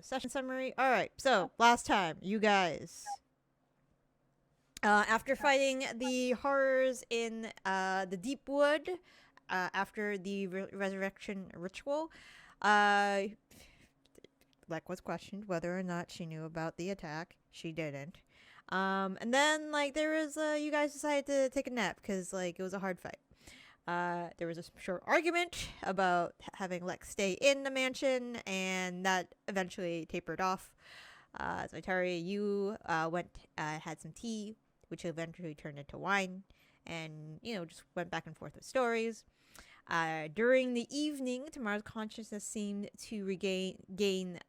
session summary. All right. So last time, you guys, after fighting the horrors in the deep wood, after the resurrection ritual, uh, Leck was questioned whether or not she knew about the attack. She didn't. And then like there was you guys decided to take a nap because like it was a hard fight. There was a short argument about having Lex stay in the mansion, and that eventually tapered off. Zaitari, you went had some tea, which eventually turned into wine, and just went back and forth with stories. During the evening, Tamara's consciousness seemed to gain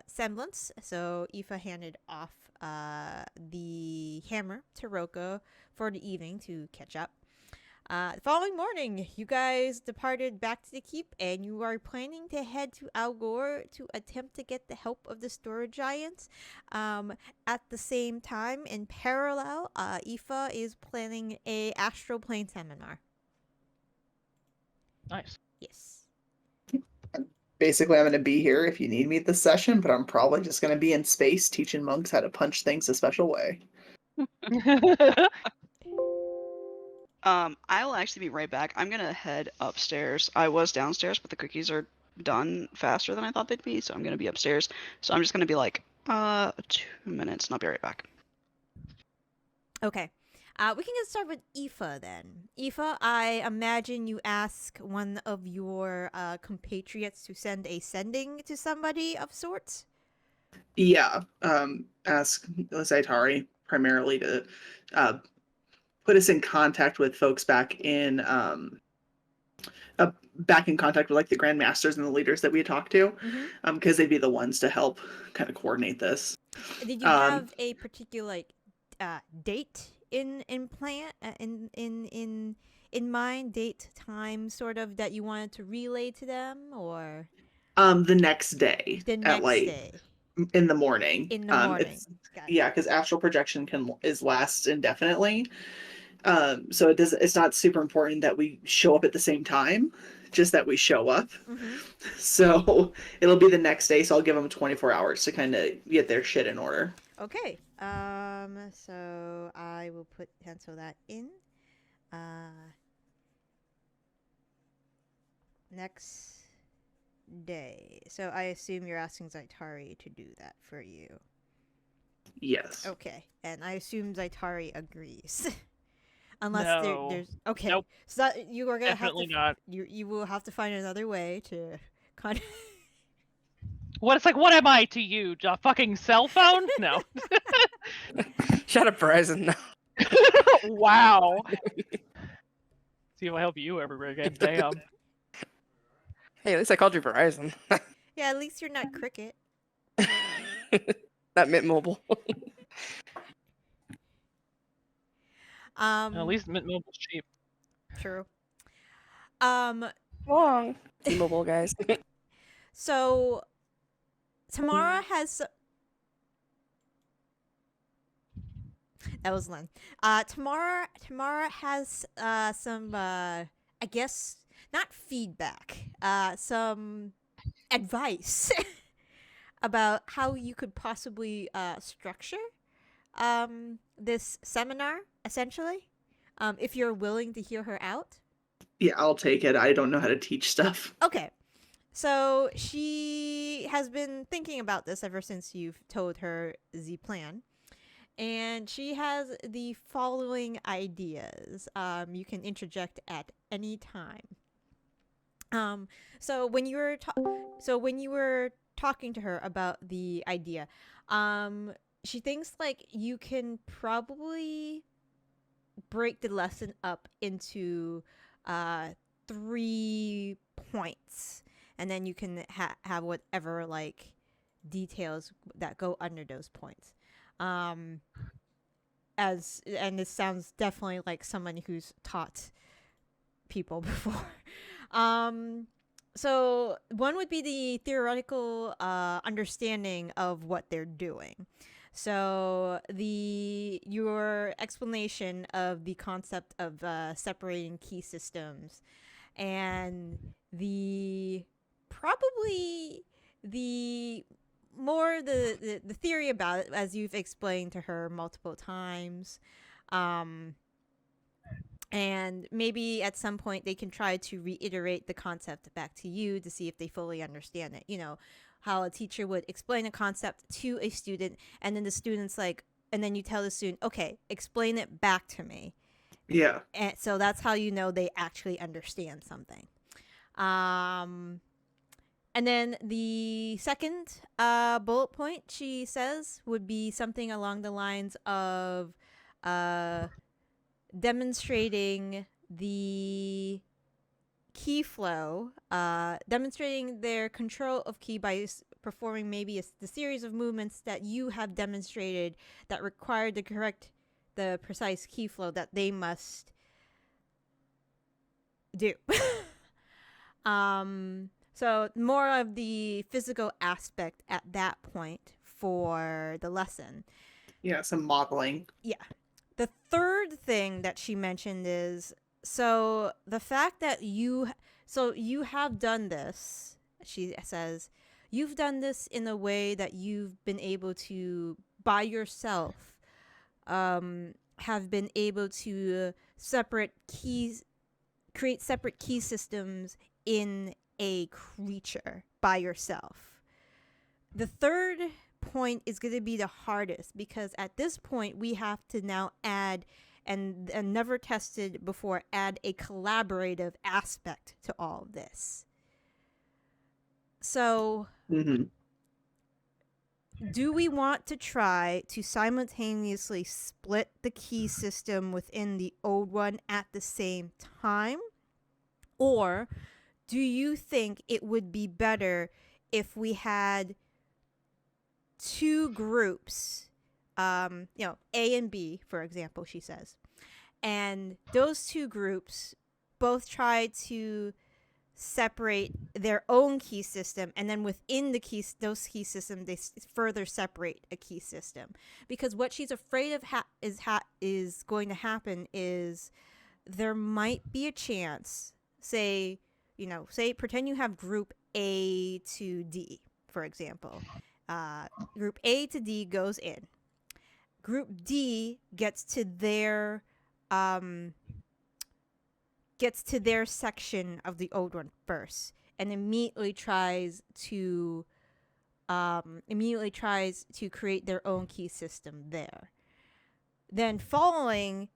semblance, so Aoife handed off the hammer to Roka for the evening to catch up. The following morning, you guys departed back to the keep, and you are planning to head to Algor to attempt to get the help of the storage giants. At the same time, in parallel, Aoife is planning a astral plane seminar. Nice. Yes. Basically, I'm going to be here if you need me at this session, but I'm probably just going to be in space teaching monks how to punch things a special way. I will actually be right back. I'm gonna head upstairs. I was downstairs, but the cookies are done faster than I thought they'd be, so I'm gonna be upstairs. So I'm just gonna be like, 2 minutes, and I'll be right back. Okay. We can get started with Aoife then. Aoife, I imagine you ask one of your compatriots to send a sending to somebody of sorts? Yeah, ask Zaitari primarily to put us in contact with folks back in contact with like the grandmasters and the leaders that we had talked to, because they'd be the ones to help kind of coordinate this. Did you have a particular like date in mind, date, time, sort of that you wanted to relay to them, or the next day day in the morning. Yeah, because astral projection is last indefinitely. So it's not super important that we show up at the same time, just that we show up. So it'll be the next day, so I'll give them 24 hours to kind of get their shit in order. Okay. So I will pencil that in. Next day. So I assume you're asking Zaitari to do that for you. Yes. Okay. And I assume Zaitari agrees. Unless No. there's okay. Nope. So that you are gonna Definitely have to not. you will have to find another way to kind of What it's like? What am I to you? A fucking cell phone? No. Shut up, Verizon. No. Wow. See if I help you ever again. Damn. Hey, at least I called you Verizon. Yeah, at least you're not Cricket. Not Mint Mobile. At least Mint Mobile's cheap. True. Wrong. T-Mobile guys. So Tamara has. That was Lynn. Tamara has some I guess not feedback, some advice about how you could possibly structure this seminar, essentially, if you're willing to hear her out. Yeah, I'll take it. I don't know how to teach stuff. Okay. So she has been thinking about this ever since you've told her the plan. And she has the following ideas. You can interject at any time. So when you were talking to her about the idea, she thinks like you can probably break the lesson up into 3 points, and then you can have whatever like details that go under those points. And this sounds definitely like someone who's taught people before. So one would be the theoretical understanding of what they're doing. So your explanation of the concept of separating key systems, and probably the more more the theory about it, as you've explained to her multiple times. And maybe at some point they can try to reiterate the concept back to you to see if they fully understand it. You know, how a teacher would explain a concept to a student, and then the student's like, and then you tell the student, okay, explain it back to me. Yeah. And so that's how you know they actually understand something. And then the second bullet point she says would be something along the lines of demonstrating the key flow, demonstrating their control of key by performing maybe the series of movements that you have demonstrated that require the precise key flow that they must do. So more of the physical aspect at that point for the lesson. Yeah, some modeling. Yeah. The third thing that she mentioned is, so the fact that you have done this, she says, you've done this in a way that you've been able to, by yourself, have been able to create separate key systems in a creature by yourself. The third point is going to be the hardest, because at this point we have to now add, and never tested before, add a collaborative aspect to all of this. So do we want to try to simultaneously split the key system within the old one at the same time? Or do you think it would be better if we had two groups, A and B, for example, she says, and those two groups both try to separate their own key system, and then within those key systems they further separate a key system? Because what she's afraid of is going to happen is there might be a chance, pretend you have group A to D, for example. Group A to D goes in. Group D gets to their section of the old one first, and immediately tries to create their own key system there. Then following,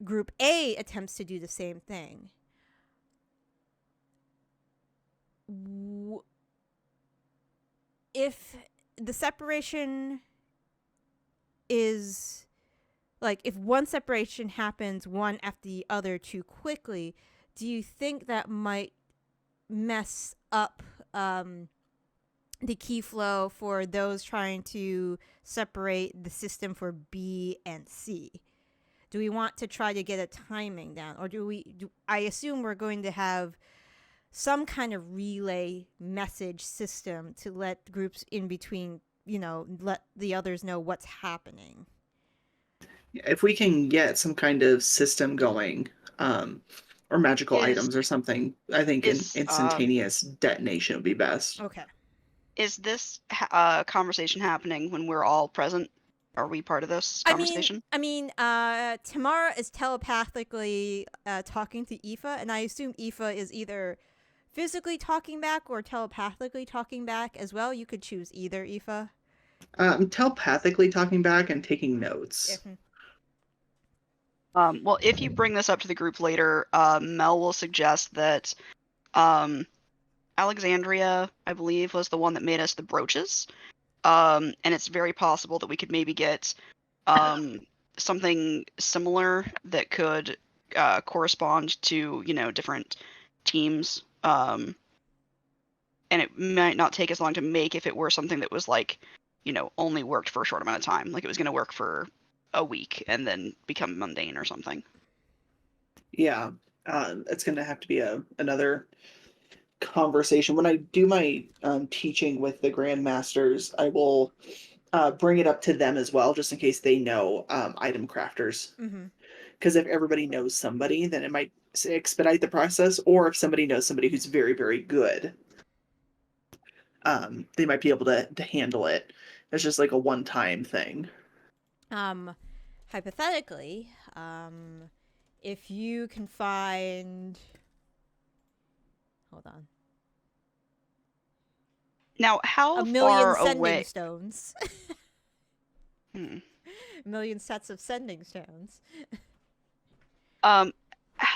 Group A attempts to do the same thing. If the separation is, like, if one separation happens one after the other too quickly, do you think that might mess up the key flow for those trying to separate the system for B and C? Do we want to try to get a timing down, or I assume we're going to have some kind of relay message system to let groups in between, let the others know what's happening. If we can get some kind of system going, or magical items or something, I think instantaneous detonation would be best. Okay. Is this conversation happening when we're all present? Are we part of this conversation? Tamara is telepathically talking to Aoife, and I assume Aoife is either physically talking back or telepathically talking back as well. You could choose either, Aoife. Telepathically talking back and taking notes. Well, if you bring this up to the group later, Mel will suggest that Alexandria, I believe, was the one that made us the brooches. And it's very possible that we could maybe get something similar that could correspond to, different teams. And it might not take as long to make if it were something that was like, only worked for a short amount of time. Like it was going to work for a week and then become mundane or something. Yeah, it's going to have to be another conversation. When I do my teaching with the Grandmasters, I will bring it up to them as well, just in case they know item crafters. Because if everybody knows somebody, then it might expedite the process, or if somebody knows somebody who's very, very good. they might be able to handle it. It's just like a one-time thing. Hypothetically, if you can find, hold on, Now, a how million far sending away? stones, Hmm. a million sets of sending stones. Um,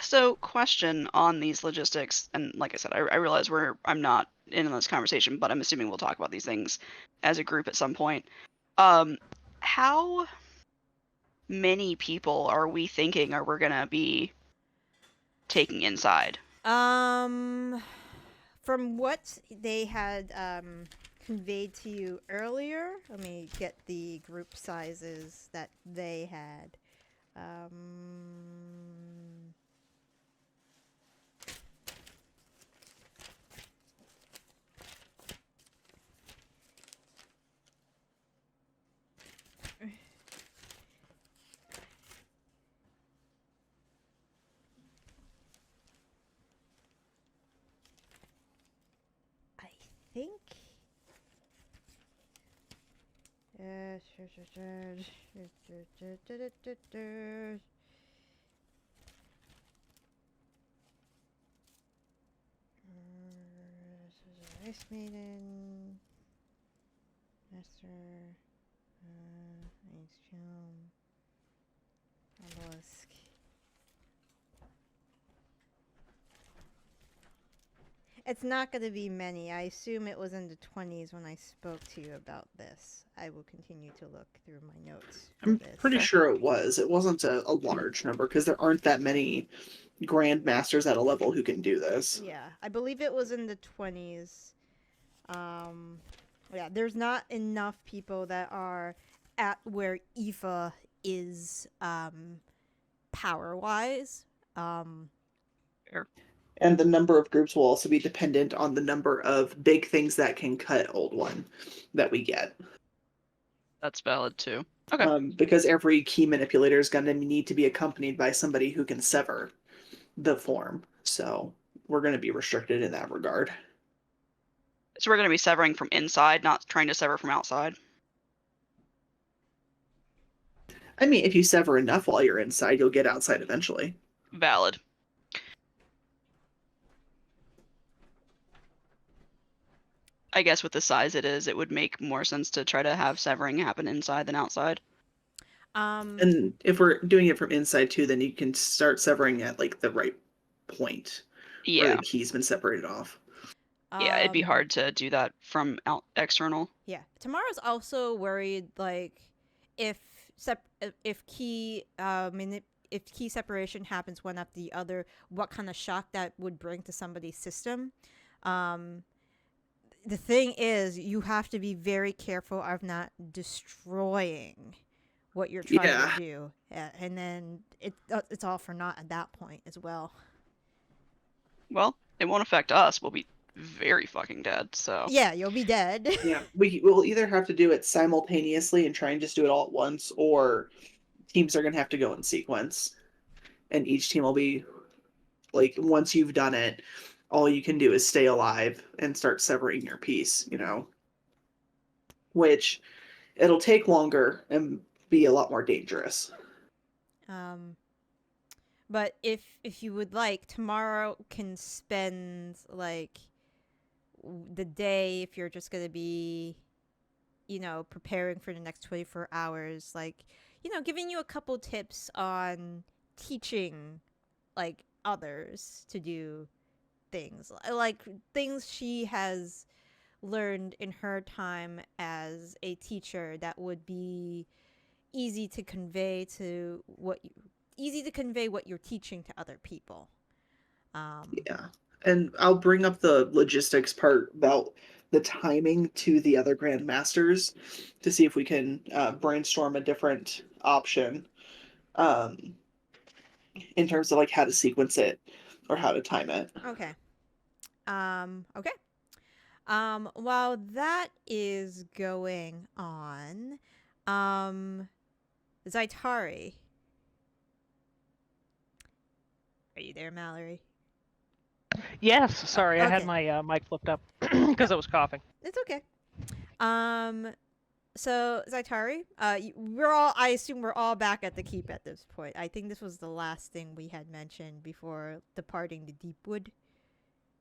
so question on these logistics, and like I said, I realize I'm not in this conversation, but I'm assuming we'll talk about these things as a group at some point. How many people are we thinking are we gonna be taking inside? From what they had conveyed to you earlier, let me get the group sizes that they had. I think. Ice Maiden, Master, Ice Chum, Obelisk. It's not going to be many. I assume it was in the 20s when I spoke to you about this. I will continue to look through my notes for I'm this. pretty sure it was. It wasn't a large number because there aren't that many grandmasters at a level who can do this. Yeah, I believe it was in the 20s. Yeah, there's not enough people that are at where Aoife is power-wise. And the number of groups will also be dependent on the number of big things that can cut old one that we get. That's valid too. Okay. Because every key manipulator is going to need to be accompanied by somebody who can sever the form. So we're going to be restricted in that regard. So we're gonna be severing from inside, not trying to sever from outside. I mean, if you sever enough while you're inside, you'll get outside eventually. Valid. I guess with the size it is, it would make more sense to try to have severing happen inside than outside. And if we're doing it from inside too, then you can start severing at like the right point where Yeah. the key's been separated off. Yeah, it'd be hard to do that from external. Yeah, Tamara's also worried, like, if key if key separation happens one after the other, what kind of shock that would bring to somebody's system. The thing is, you have to be very careful of not destroying what you're trying to do, and then it's all for naught at that point as well. Well, it won't affect us. We'll be very fucking dead, so. Yeah, you'll be dead. Yeah, we will either have to do it simultaneously and try and just do it all at once, or teams are going to have to go in sequence. And each team will be like, once you've done it, all you can do is stay alive and start severing your piece, which it'll take longer and be a lot more dangerous. But if you would like, tomorrow can spend like the day, if you're just gonna be, preparing for the next 24 hours, like, giving you a couple tips on teaching like others to do things, like things she has learned in her time as a teacher that would be easy to convey what you're teaching to other people. Yeah. And I'll bring up the logistics part about the timing to the other grandmasters to see if we can brainstorm a different option in terms of like how to sequence it or how to time it. Okay. Okay. While that is going on, Zaitari. Are you there, Mallory? Yes, sorry, I had okay. my mic flipped up because I was coughing. It's okay. So Zaitari, we're all. I assume we're all back at the keep at this point. I think this was the last thing we had mentioned before departing the Deepwood.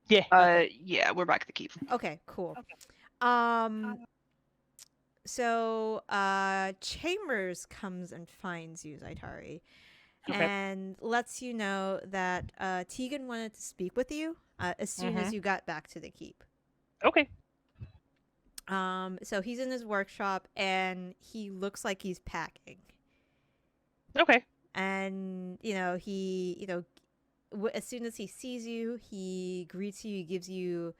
Yeah. Yeah, we're back at the keep. Okay, cool. So Chambers comes and finds you, Zaitari, Okay. and lets you know that Tegan wanted to speak with you as soon as you got back to the keep. Okay. So he's in his workshop and he looks like he's packing. Okay. And as soon as he sees you, he greets you, he gives you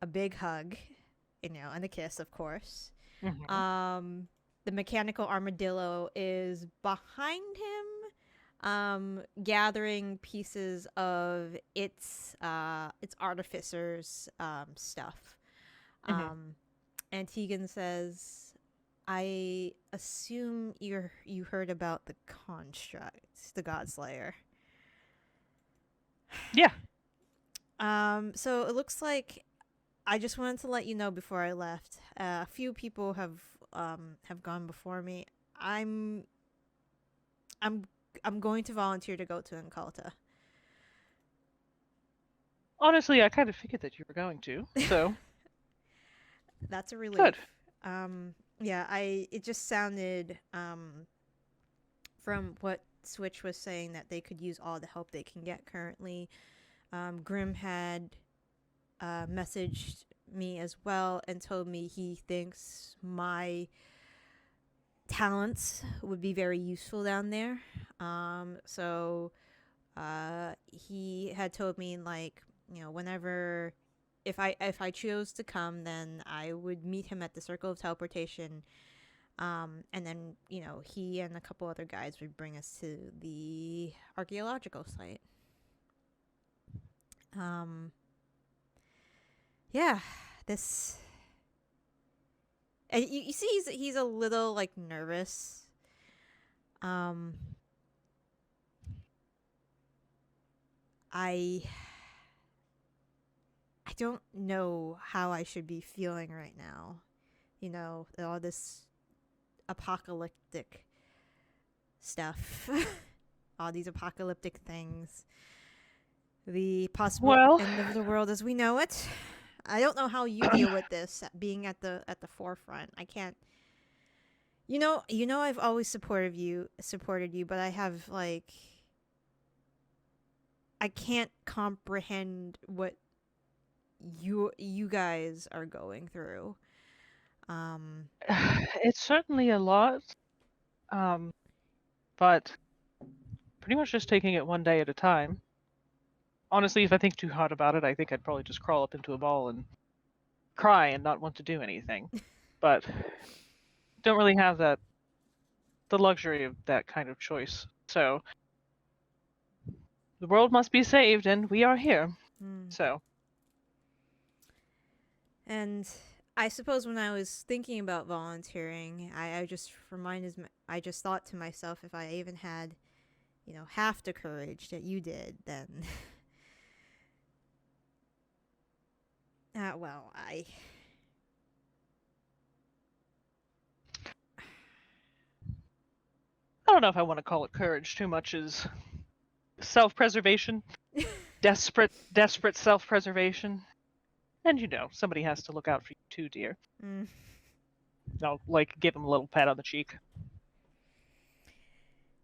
a big hug, and a kiss, of course. The mechanical armadillo is behind him, gathering pieces of its artificer's stuff. And Tegan says, I assume you heard about the construct, the Godslayer. Yeah. So it looks like I just wanted to let you know before I left. A few people have gone before me. I'm going to volunteer to go to Inculta. Honestly, I kind of figured that you were going to. So That's a relief. Good. Yeah, it just sounded from what Switch was saying that they could use all the help they can get currently. Grim had messaged me as well and told me he thinks my talents would be very useful down there. So he had told me, like, whenever if I chose to come, then I would meet him at the Circle of Teleportation. And then, he and a couple other guys would bring us to the archaeological site. Yeah, this. And you see, he's a little, like, nervous. I don't know how I should be feeling right now. All this apocalyptic stuff. All these apocalyptic things. The possible end of the world as we know it. I don't know how you deal with this, being at the forefront. I can't. I've always supported you, but I have, like, I can't comprehend what you guys are going through. It's certainly a lot. But pretty much just taking it one day at a time. Honestly, if I think too hard about it, I think I'd probably just crawl up into a ball and cry and not want to do anything. But don't really have the luxury of that kind of choice. So the world must be saved, and we are here. So. And I suppose when I was thinking about volunteering, I just thought to myself, if I even had, half the courage that you did, then well, I don't know if I want to call it courage too much as self-preservation. desperate self-preservation. And somebody has to look out for you too, dear. I'll, like, give him a little pat on the cheek.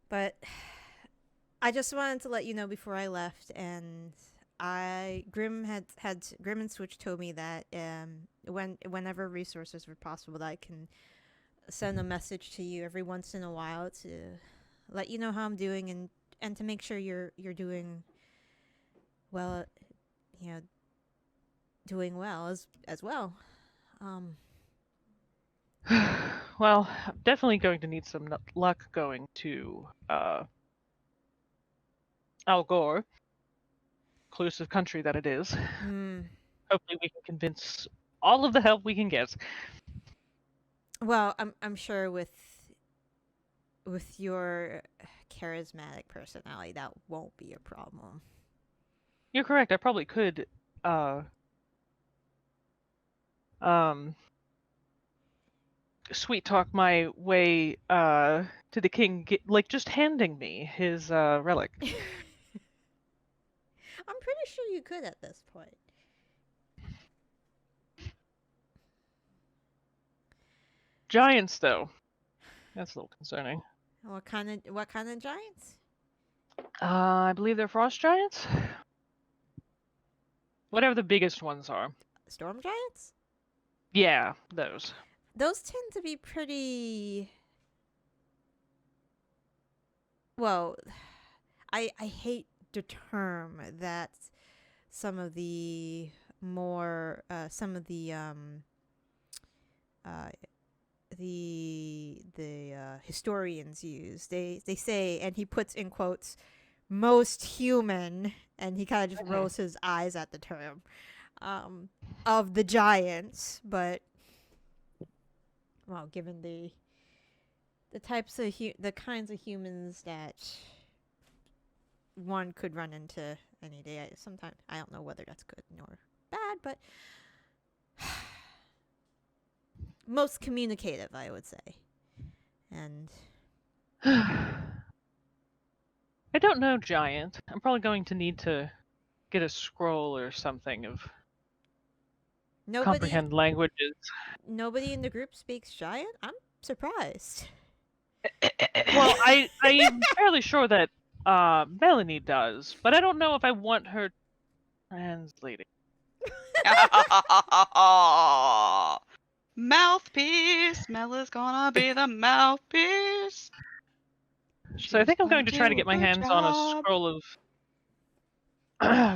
But I just wanted to let you know before I left, and Grim and Switch told me that whenever resources were possible, that I can send a message to you every once in a while to let you know how I'm doing and to make sure you're doing well, doing well as well. Well, I'm definitely going to need some luck going to Algor, inclusive country that it is. Hopefully we can convince all of the help we can get. Well, I'm sure with your charismatic personality, that won't be a problem. You're correct. I probably could, um, sweet talk my way, to the king, like just handing me his relic. I'm pretty sure you could at this point. Giants, though, that's a little concerning. What kind of giants? I believe they're frost giants. Whatever the biggest ones are. Storm giants? Yeah, those. Those tend to be pretty. Well, I hate the term that some of the more some of uh the historians use. They say, and he puts in quotes, most human, and he kind of just rolls his eyes at the term of the giants. But well, given the types of the kinds of humans that one could run into any day, sometimes I don't know whether that's good nor bad, but most communicative, I would say. And I don't know giant. I'm probably going to need to get a scroll or something of comprehend languages. Nobody in the group speaks giant? I'm surprised. Well, I'm fairly sure that Melanie does, but I don't know if I want her translating. Mouthpiece. Mella's gonna be the mouthpiece. So I think I'm going to try to get my hands on a scroll of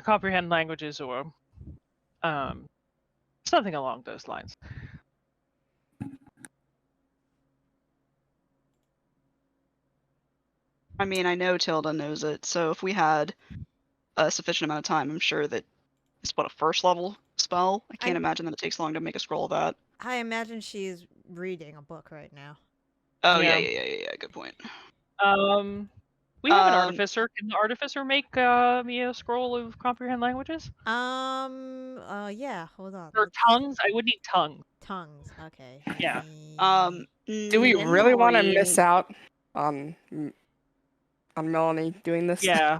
comprehend languages or something along those lines. I mean, I know Tilda knows it, so if we had a sufficient amount of time, I'm sure that it's a first level spell. I can't imagine that it takes long to make a scroll of that. I imagine she's reading a book right now. Oh Yeah. yeah. Good point. We have an artificer. Can the artificer make me a scroll of comprehend languages? Yeah. Hold on. Or tongues? I would need tongues. Tongues. Okay. Yeah. Do we really want to miss out on Melanie doing this? Yeah.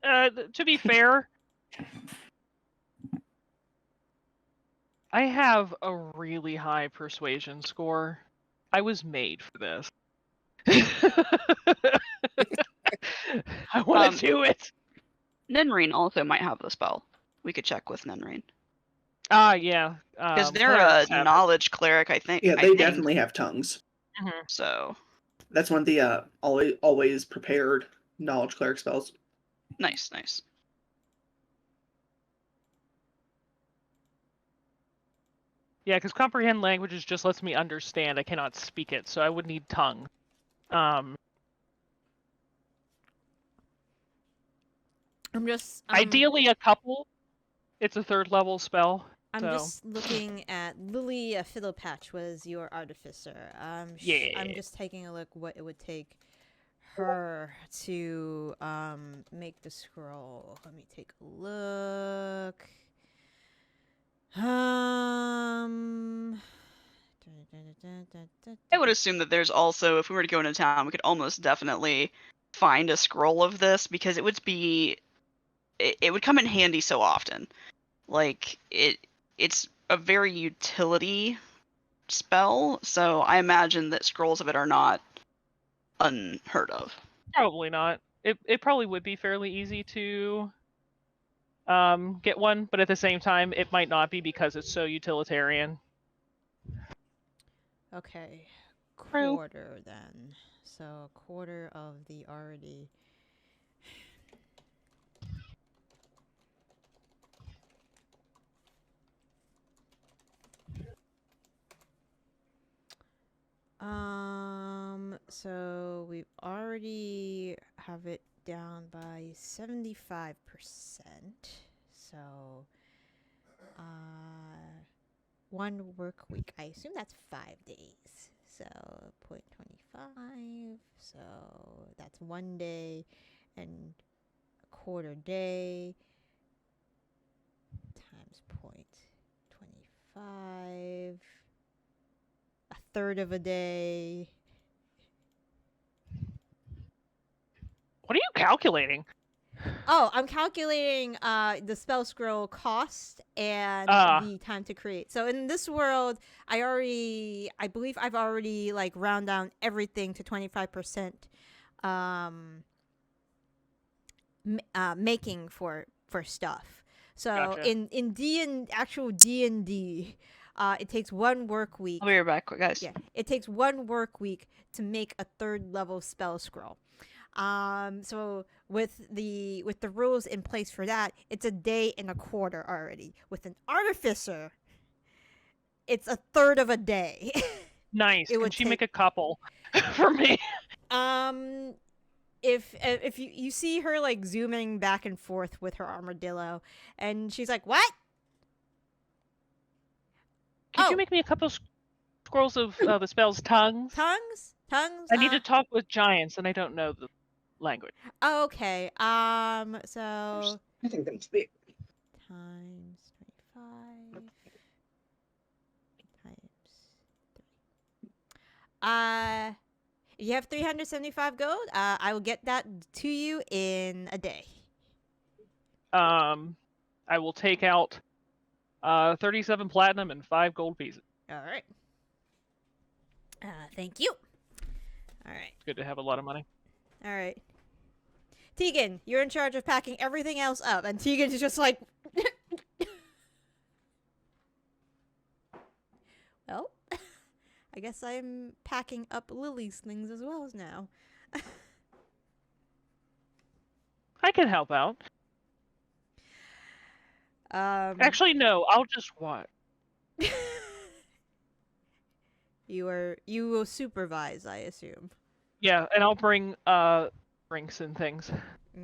To be fair, I have a really high persuasion score. I was made for this. I want to do it. Nenrine also might have the spell. We could check with Nenrine. Yeah. Because they're a knowledge cleric, I think. Yeah, they definitely have tongues. Mm-hmm. So that's one of the always prepared knowledge cleric spells. Nice. Yeah, because comprehend languages just lets me understand. I cannot speak it, so I would need tongue. Ideally a couple. It's a third level spell. I'm just looking at Lily Fiddlepatch was your artificer. Yeah. I'm just taking a look what it would take her to make the scroll. Let me take a look. I would assume that there's also, if we were to go into town, we could almost definitely find a scroll of this, because it would come in handy so often. Like, it's a very utility spell, so I imagine that scrolls of it are not unheard of. Probably not. It probably would be fairly easy to get one, but at the same time, it might not be because it's so utilitarian. Okay, quarter then. So a quarter of the already. So we already have it down by 75%. So, one work week. I assume that's 5 days. So 0.25. So that's 1 day and quarter day times 0.25. A third of a day. What are you calculating? Oh, I'm calculating the spell scroll cost and the time to create. So in this world, I believe I've already like round down everything to 25% making for stuff. So Gotcha. in actual D&D, it takes 1 work week. I'll be right back, guys. Yeah, it takes 1 work week to make a 3rd level spell scroll. So with the rules in place for that, it's a day and a quarter already. With an artificer, it's a third of a day. Nice. It Can would she take- make a couple for me? If you see her like zooming back and forth with her armadillo, and she's like, "What? Could Oh. you make me a couple scrolls of the spell's tongues? Tongues? I need to talk with giants, and I don't know the language. Oh, okay. So I think that's big. times 25 times 3. You have 375 gold. I will get that to you in a day. I will take out 37 platinum and 5 gold pieces. All right. Thank you. All right. It's good to have a lot of money. All right. Tegan, you're in charge of packing everything else up, and Tegan's just like, well, I guess I'm packing up Lily's things as well as now. I can help out. Actually, no. I'll just watch. You will supervise, I assume. Yeah, and I'll bring drinks and things.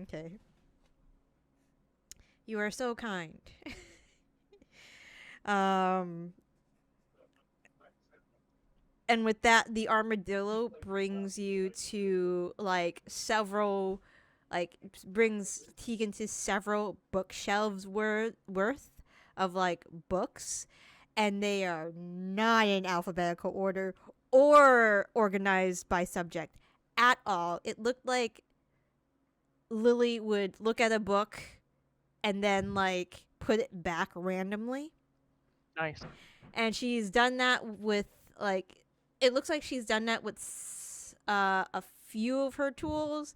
Okay. You are so kind. And with that, the armadillo brings you to brings Tegan to several bookshelves worth of like books, and they are not in alphabetical order or organized by subject at all. It looked like Lily would look at a book and then like put it back randomly. Nice. And she's done that with like, it looks like she's done that with a few of her tools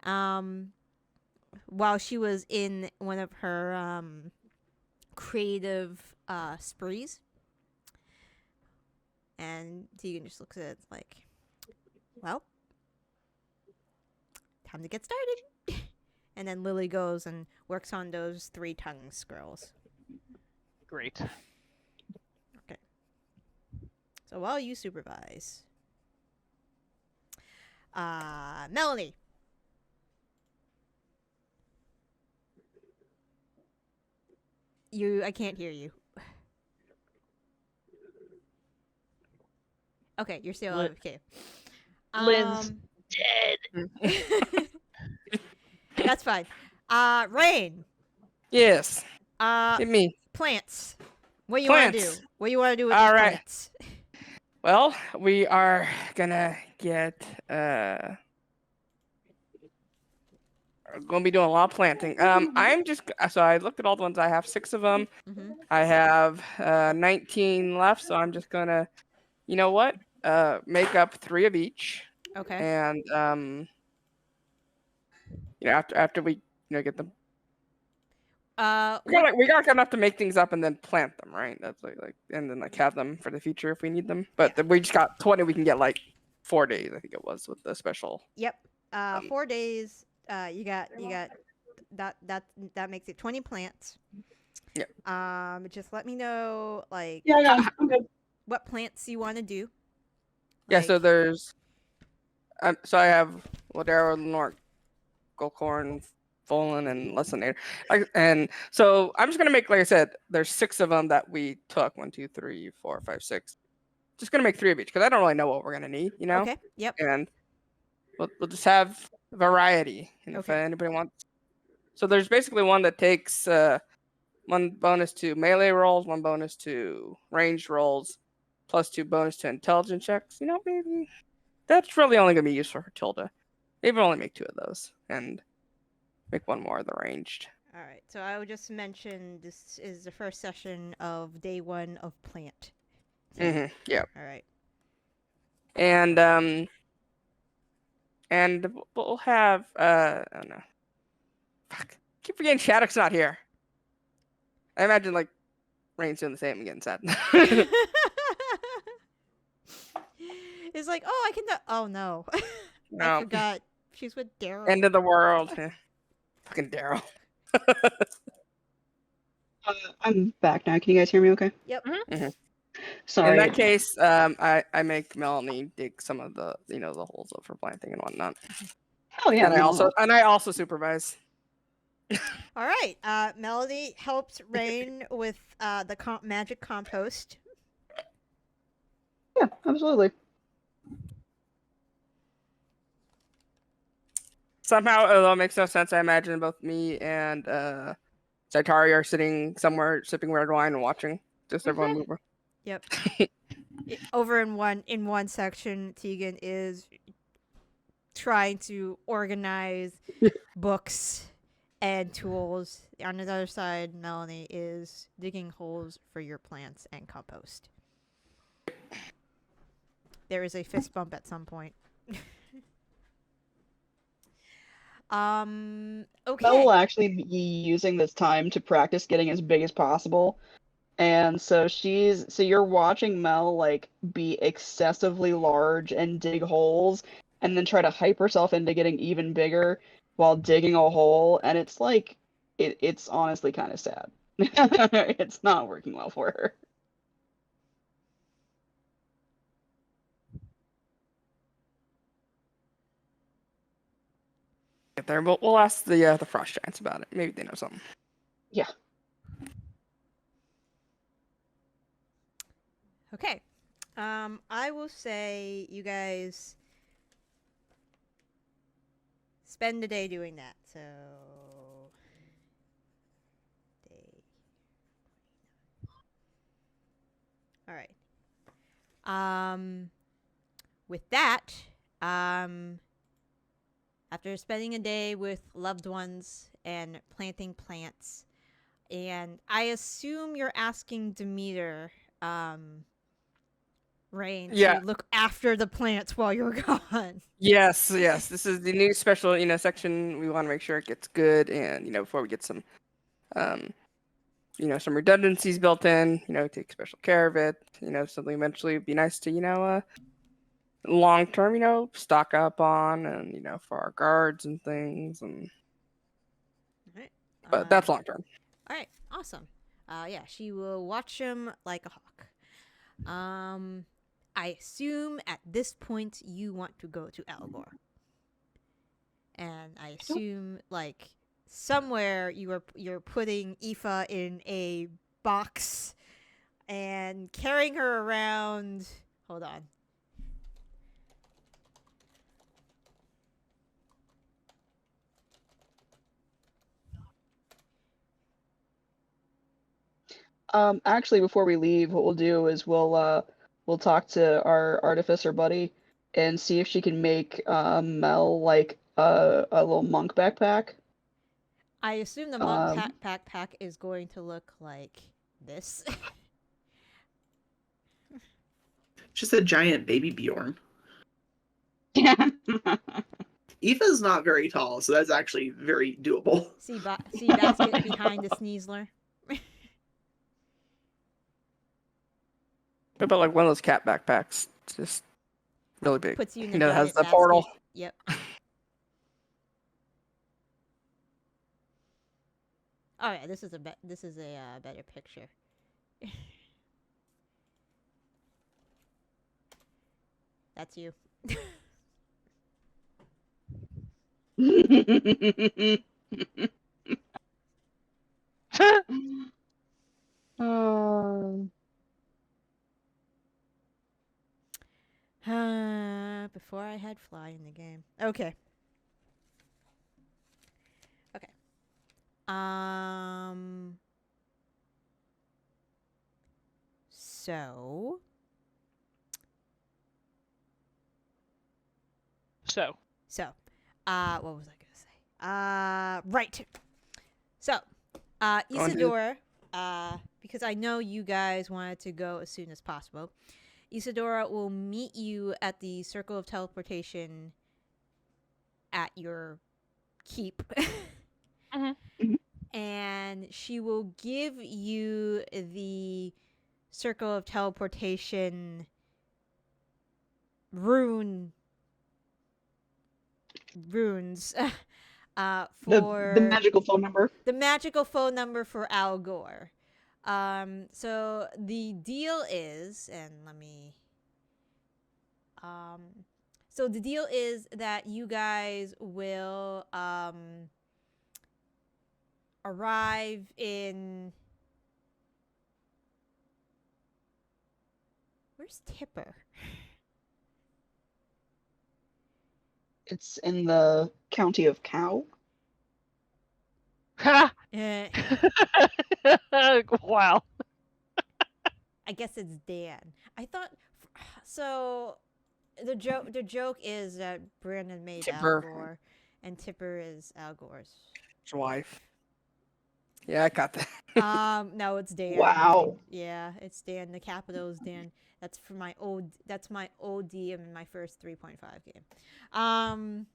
while she was in one of her creative sprees. And Tegan just looks at it like, well, time to get started. And then Lily goes and works on those 3 tongue scrolls. Great. Okay. So while you supervise, Melanie. I can't hear you. Okay, you're still okay. Lynn's dead. That's fine. Raine. Yes. Hit me. Plants. What do you want to do? Plants. What do you want to do with All these right. plants? Well, we are gonna get gonna be doing a lot of planting. I'm just so I looked at all the ones I have, 6 of them. Mm-hmm. I have 19 left, so I'm just gonna, you know what? Make up 3 of each, Okay. and you know, after we get them, we got enough to make things up and then plant them, right? That's like and then like have them for the future if we need them. But we just got 20. We can get like 4 days, I think it was, with the special. Yep. 4 days. You got that makes it 20 plants. Yep. Just let me know like Yeah, I'm good. what plants you want to do. Yeah, so there's so I have Ladero, Lenore, Golcorn, Volan, and Lessenator. And so I'm just gonna make, like I said, there's 6 of them that we took. 1, 2, 3, 4, 5, 6. Just gonna make 3 of each because I don't really know what we're gonna need, you know. Okay. Yep. And we'll just have variety. And if Okay. anybody wants So there's basically one that takes one bonus to melee rolls, one bonus to ranged rolls, plus 2 bonus to intelligence checks. Maybe that's really only going to be useful for Tilda. Maybe only make 2 of those and make 1 more of the ranged. All right. So I would just mention this is the first session of day 1 of plant. Yeah. All right. And we'll have oh no. Fuck. Keep forgetting Shattuck's not here. I imagine like Raine's doing the same and getting sad. It's like, oh, I can. Oh no, I No. forgot. She's with Daryl. End of the world. Fucking Daryl. I'm back now. Can you guys hear me okay? Yep. Sorry. In that case, I make Melanie dig some of the the holes up for planting and whatnot. Oh yeah. And I also supervise. All right. Melody helps Raine with the magic compost. Yeah, absolutely. Somehow, although it makes no sense, I imagine both me and Zaitari are sitting somewhere sipping red wine and watching. Just everyone move. Yep. Over in one section, Tegan is trying to organize books and tools. On the other side, Melanie is digging holes for your plants and compost. There is a fist bump at some point. Okay. Mel will actually be using this time to practice getting as big as possible. And so you're watching Mel like be excessively large and dig holes and then try to hype herself into getting even bigger while digging a hole, and it's like it's honestly kind of sad. It's not working well for her. Get there, but we'll ask the frost giants about it. Maybe they know something. Yeah. Okay. I will say you guys spend the day doing that. So all right. With that, after spending a day with loved ones and planting plants, and I assume you're asking Demeter, Raine, to look after the plants while you're gone. Yes. This is the new special, section. We want to make sure it gets good, and before we get some, some redundancies built in. Take special care of it. Something eventually would be nice to, long term, stock up on, and for our guards and things, and. All right. But that's long term. All right. Awesome. Yeah, she will watch him like a hawk. I assume at this point you want to go to Algor. And I assume like somewhere you're putting Aoife in a box and carrying her around. Hold on. Actually, before we leave, what we'll do is we'll talk to our artificer buddy and see if she can make Mel like a little monk backpack. I assume the monk backpack is going to look like this. Just a giant baby Bjorn. Yeah. Aoife's not very tall, so that's actually very doable. See basket behind the Sneasler. What about like one of those cat backpacks? Just really big. Puts you in the It has giant the basket. portal. Yep. Oh yeah, this is a better picture. That's you. Before I had fly in the game. Okay. Um. So. So, What was I gonna say? Right. So, Go on, dude. Isadora, because I know you guys wanted to go as soon as possible, Isadora will meet you at the circle of teleportation at your keep. Mhm. And she will give you the circle of teleportation runes The for magical phone number. the magical phone number for Algor. So the deal is, and let me. So the deal is that you guys will arrive in. Where's Tipper? It's in the county of Cow. ha! Eh, Wow. I guess it's Dan. I thought so. The joke is that Brandon made Tipper. Algor, and Tipper is Algor's His wife. Yeah, I got that. No, it's Dan. Wow. Yeah, it's Dan. The capital is Dan. That's for my old. That's my OD in my first 3.5 game.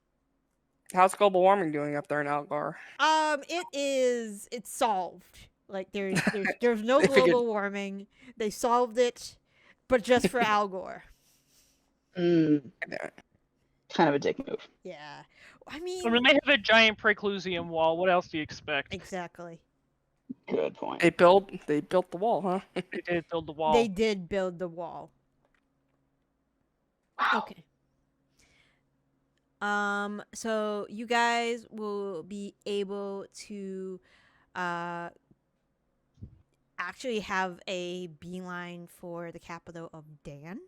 How's global warming doing up there in Algor? It's solved. Like there's no They figured- global warming. They solved it, but just for Algor. Kind of a dick move. Yeah, I I mean, mean, they have a giant preclusium wall. What else do you expect? exactly. Good point. They built the wall, huh? They did build the wall. They did build the wall. Wow. Okay. So you guys will be able to actually have a beeline for the capital of Dan.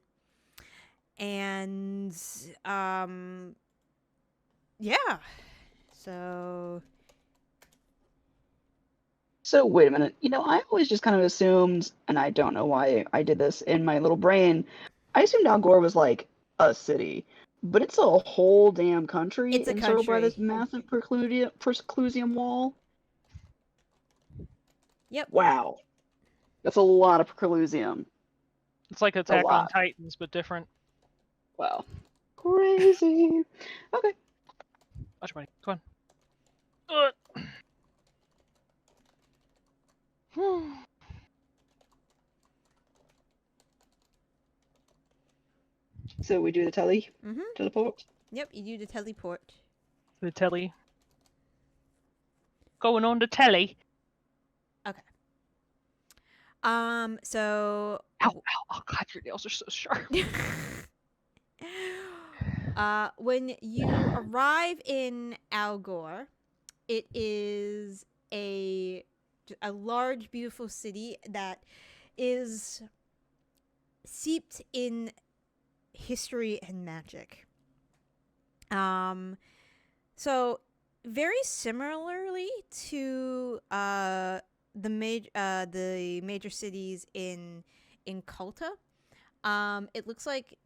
And yeah. So So wait a minute. I always just kind of assumed, and I don't know why I did this in my little brain. I assumed Algor was like a city, but it's a whole damn country It's a encircled by this country. massive preclusium wall. Yep. Wow, that's a lot of preclusium. It's like Attack on lot. Titans, but different. Wow, crazy. Okay. Watch your money. Come on. So we do the Mhm. teleport. Yep, you do the teleport. The telly. Going on the telly. So Ow, ow, oh god, your nails are so sharp. when you arrive in Algor, it is a large, beautiful city that is seeped in history and magic. So very similarly to the major cities in Kulta, it looks like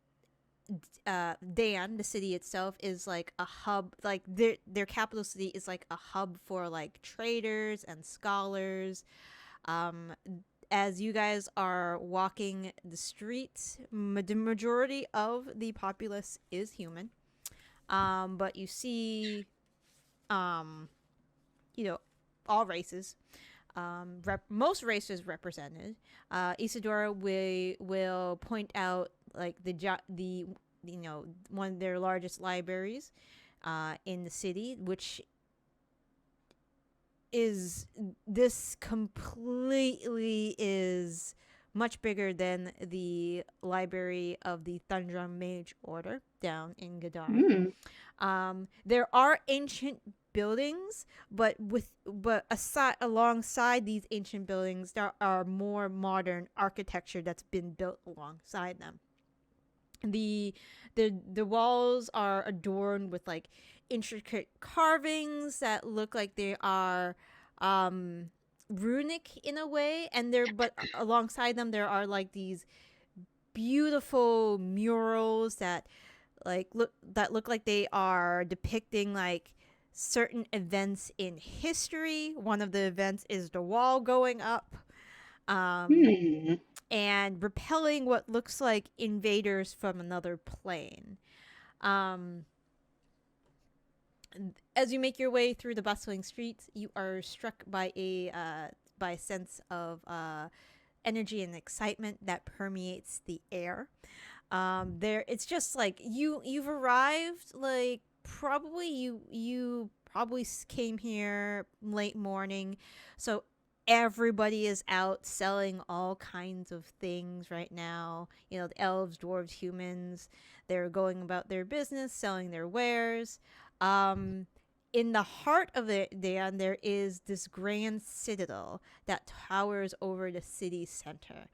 Dan, the city itself, is like a hub. Like their capital city is like a hub for like traders and scholars. As you guys are walking the streets, the majority of the populace is human. But you see, all races. Most races represented. Isadora will point out like the one of their largest libraries in the city, which is completely is much bigger than the library of the Thundrum Mage Order down in Gadara. There are ancient buildings, but alongside these ancient buildings, there are more modern architecture that's been built alongside them. The walls are adorned with like intricate carvings that look like they are runic in a way, and but alongside them there are like these beautiful murals that look like they are depicting like certain events in history. One of the events is the wall going up, and repelling what looks like invaders from another plane. As you make your way through the bustling streets, you are struck by a sense of energy and excitement that permeates the air. It's just like you've arrived, like probably you probably came here late morning, so everybody is out selling all kinds of things right now. You know, the elves, dwarves, humans, they're going about their business, selling their wares. In the heart of it, Dan, there is this grand citadel that towers over the city center.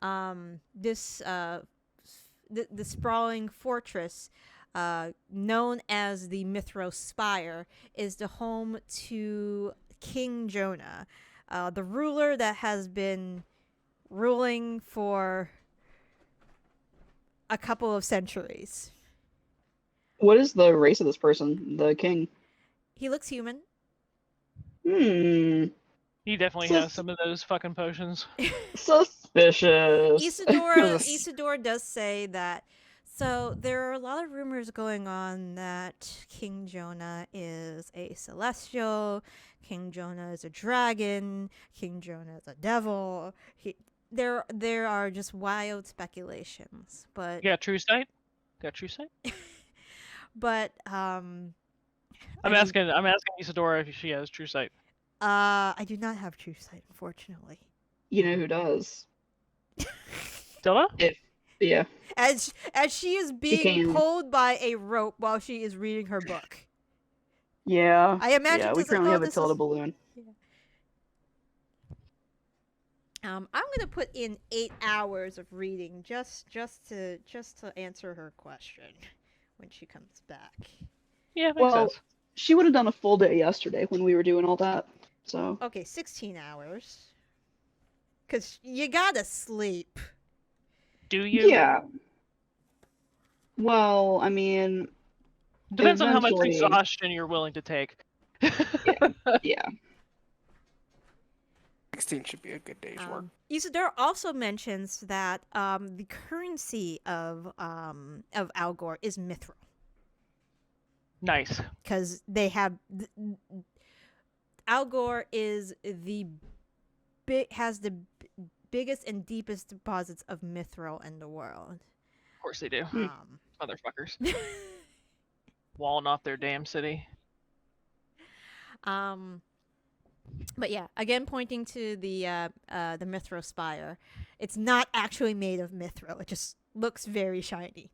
The sprawling fortress, known as the Mithros Spire, is the home to King Jonah, the ruler that has been ruling for a couple of centuries. What is the race of this person? The king? He looks human. Hmm. He definitely has some of those fucking potions. Suspicious. Isidore does say that. So there are a lot of rumors going on that King Jonah is a celestial, King Jonah is a dragon, King Jonah is a devil. There are just wild speculations, but You got true sight? Got true sight? but I'm asking Isadora if she has true sight. I do not have true sight, unfortunately. You know who does? Tilda? Yeah. As she is being pulled by a rope while she is reading her book. Yeah. I imagine. Yeah, we currently have a Tilda balloon. Yeah. I'm gonna put in 8 hours of reading just to answer her question when she comes back. Yeah, makes sense. She would have done a full day yesterday when we were doing all that. So. Okay, 16 hours. Cause you gotta sleep. Do you? Yeah. Well, I mean. Depends on how much exhaustion you're willing to take. Yeah. 16 should be a good day's work. Isidore also mentions that the currency of Algor is mithril. Nice. Because they have Algor is has the biggest and deepest deposits of mithril in the world. Of course they do. Motherfuckers. Walling off their damn city. But yeah, again pointing to the Mithro Spire. It's not actually made of mithril. It just looks very shiny.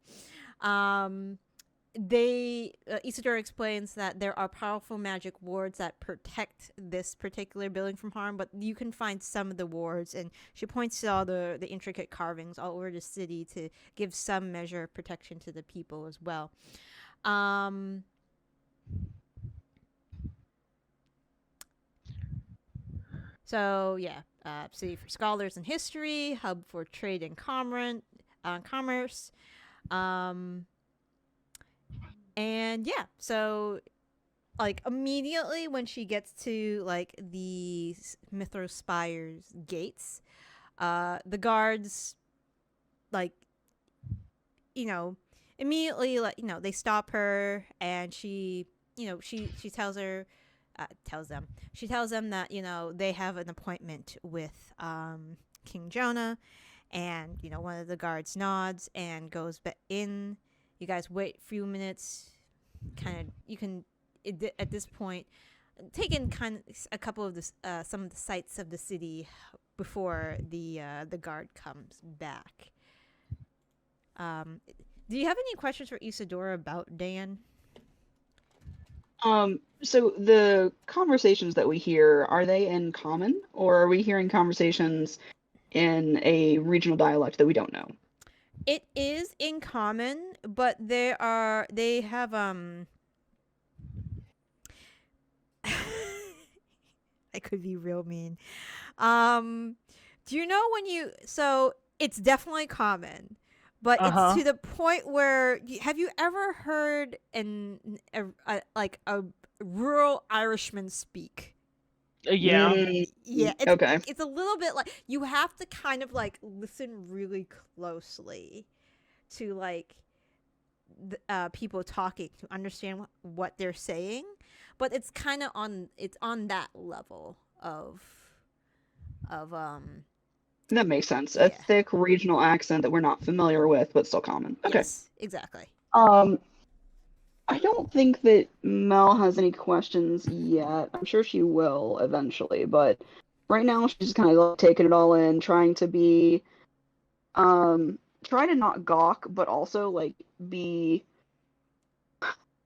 Isidore explains that there are powerful magic wards that protect this particular building from harm, but you can find some of the wards, and she points to all the intricate carvings all over the city to give some measure of protection to the people as well. So yeah, city for scholars and history, hub for trade and commerce. And yeah, so like immediately when she gets to like the Mithros Spire's gates, the guards immediately they stop her, and she tells them that they have an appointment with King Jonah, and one of the guards nods and goes in. You guys wait a few minutes. You can at this point take in a couple of some of the sights of the city before the guard comes back. Do you have any questions for Isadora about Dan? So the conversations that we hear, are they in common, or are we hearing conversations in a regional dialect that we don't know? It is in common, but they have I could be real mean. Do you know when you so it's definitely common, but it's to the point where have you ever heard like a rural Irishman speak? Yeah. Yeah, Okay. it's a little bit like you have to kind of like listen really closely to like people talking to understand what they're saying, but it's kind of on that level of That makes sense. A yeah. thick regional accent that we're not familiar with, but still common. Okay. Yes, exactly. I don't think that Mel has any questions yet. I'm sure she will eventually, but right now she's just kind of like taking it all in, trying to be, try to not gawk, but also like be,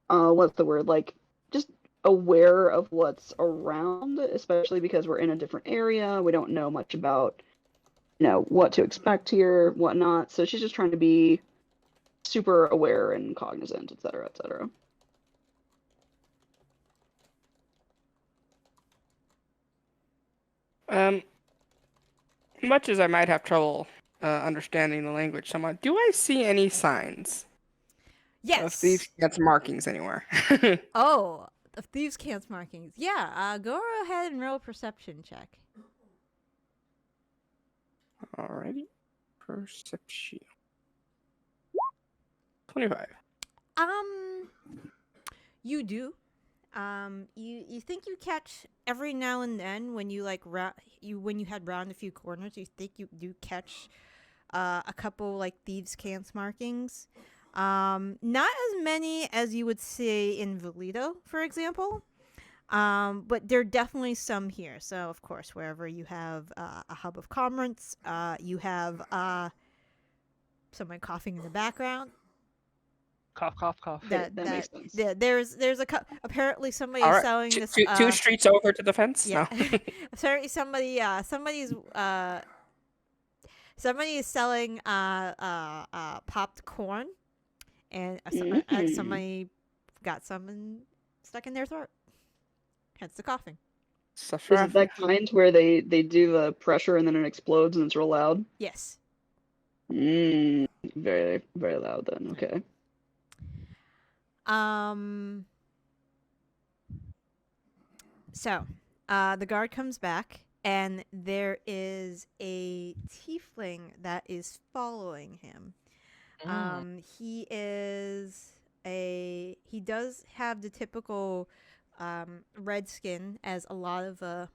what's the word? Like just aware of what's around, especially because we're in a different area. We don't know much about, what to expect here, whatnot. So she's just trying to be super aware and cognizant, et cetera, et cetera. Much as I might have trouble understanding the language somewhat, do I see any signs of thieves' Yes. cats markings anywhere? Oh, the thieves' cant's markings. Yeah. Go ahead and roll a perception check. Alrighty. Perception. 25. You do. You think you catch every now and then when you like when you had round a few corners, you think you do catch a couple like thieves' cants markings. Not as many as you would see in Valito, for example. But there are definitely some here. So of course, wherever you have a hub of commerce, you have someone coughing in the background. Cough, cough, cough. That makes sense. There's apparently somebody All is right. selling this. Two streets over to the fence? Yeah, No. apparently somebody is selling popped corn, and somebody got some and stuck in their throat. Hence the coughing. Stuff Is it that kind where they do the pressure and then it explodes and it's real loud? Yes. Very, very loud then. Okay. So, the guard comes back, and there is a tiefling that is following him. He does have the typical red skin, as a lot of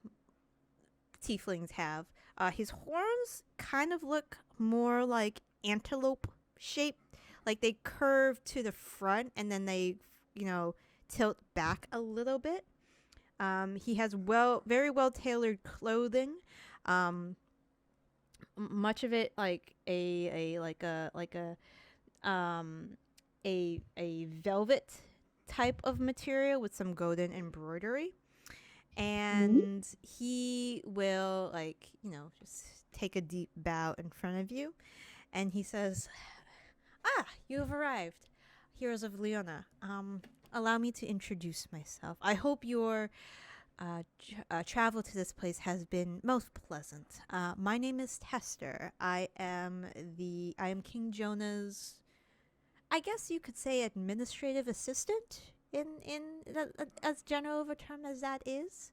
tieflings have. His horns kind of look more like antelope shaped, like they curve to the front and then they, tilt back a little bit. He has very well tailored clothing. Much of it like a velvet type of material with some golden embroidery. And he will just take a deep bow in front of you, and he says, you have arrived, heroes of Leona. Allow me to introduce myself. I hope your travel to this place has been most pleasant. My name is Tester. I am King Jonah's, I guess you could say, administrative assistant, in as general of a term as that is.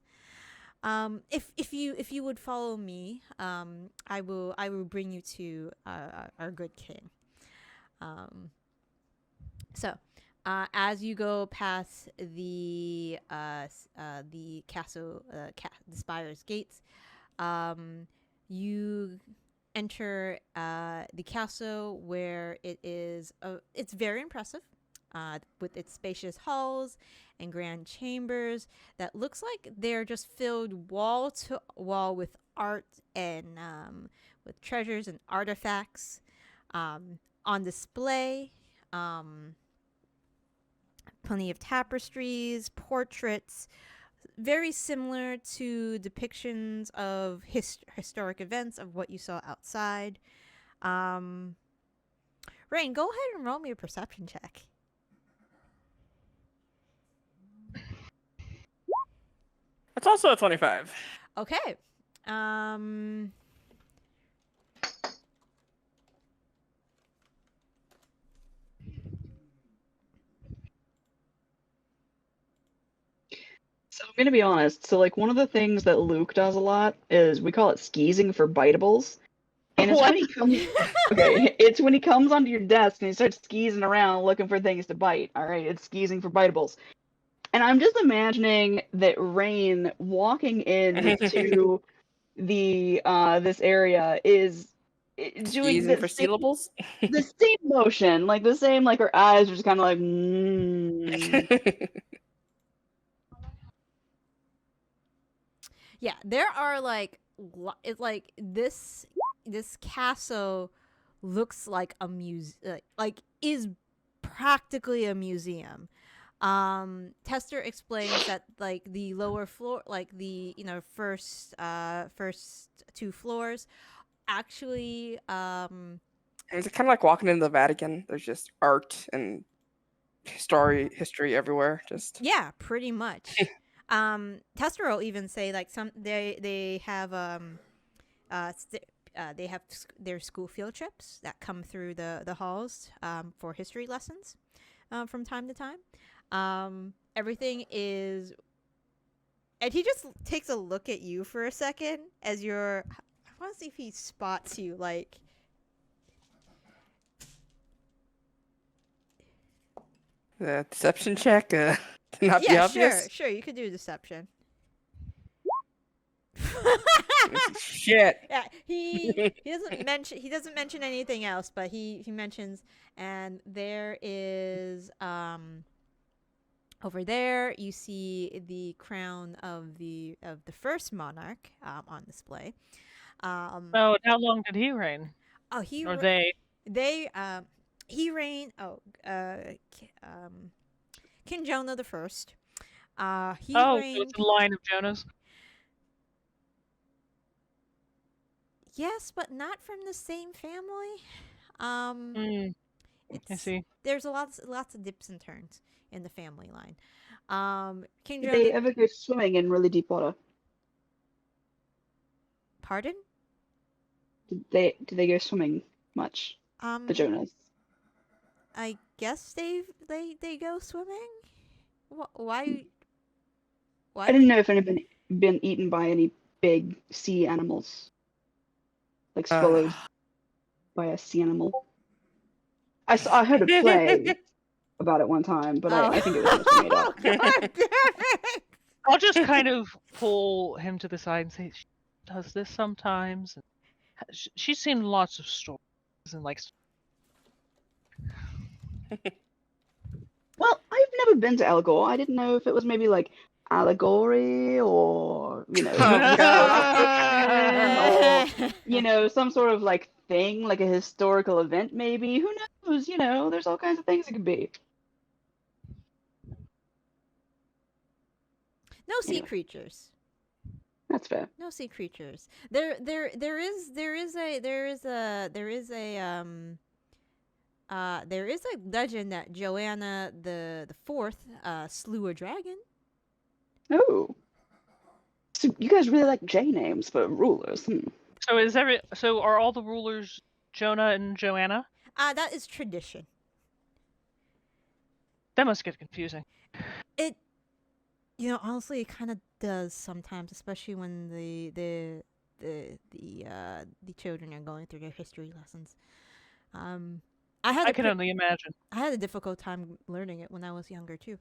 If you would follow me, I will bring you to our good king. So, as you go past the castle, the spire's gates, you enter the castle, where it is. It's very impressive, with its spacious halls and grand chambers that looks like they're just filled wall to wall with art and with treasures and artifacts on display. Plenty of tapestries, portraits, very similar to depictions of historic events of what you saw outside. Raine, go ahead and roll me a perception check. It's also a 25. Okay. So I'm gonna be honest. So like one of the things that Luke does a lot is we call it skeezing for biteables. And it's when he comes okay, it's when he comes onto your desk and he starts skeezing around looking for things to bite. Alright, it's skeezing for biteables. And I'm just imagining that Raine walking into the this area is doing Skeezing for stealables. the same motion, like the same, like her eyes are just kind of like, Yeah, there are like it's like this castle looks like a like is practically a museum. Tester explains that like the lower floor, like the first two floors, actually It's kind of like walking into the Vatican. There's just art and history everywhere. Just yeah, pretty much. Tester will even say like they have they have their school field trips that come through the halls for history lessons from time to time. Everything is, and he just takes a look at you for a second as you're. I want to see if he spots you like. the deception check. Not be Yeah, obvious. sure, you could do deception. Shit. Yeah, he doesn't mention anything else, but he mentions, and there is over there you see the crown of the first monarch on display. Oh, how long did he reign? Oh, he Or re- they? he reigned. King Jonah the First. He Oh, so reigned. it's a line of Jonahs. Yes, but not from the same family. I It's see. there's lots of dips and turns in the family line. King did they Jonah. ever go swimming in really deep water? Pardon? Did they go swimming much? The Jonas. I guess they go swimming. Why? I didn't know if anyone been eaten by any big sea animals, like swallowed by a sea animal. I heard a play about it one time, but I think it was mostly made up. God damn it! I'll just kind of pull him to the side and say, "She does this sometimes. And she's seen lots of stories and like." Well, I've never been to Algor. I didn't know if it was maybe like allegory or Oh, God. or some sort of like thing, like a historical event maybe. Who knows? There's all kinds of things it could be. No sea creatures. That's fair. No sea creatures. There is a legend that Joanna the Fourth slew a dragon. Oh. So you guys really like J names for rulers. So are all the rulers Jonah and Joanna? That is tradition. That must get confusing. It honestly it kind of does sometimes, especially when the children are going through their history lessons. I can only imagine. I had a difficult time learning it when I was younger too.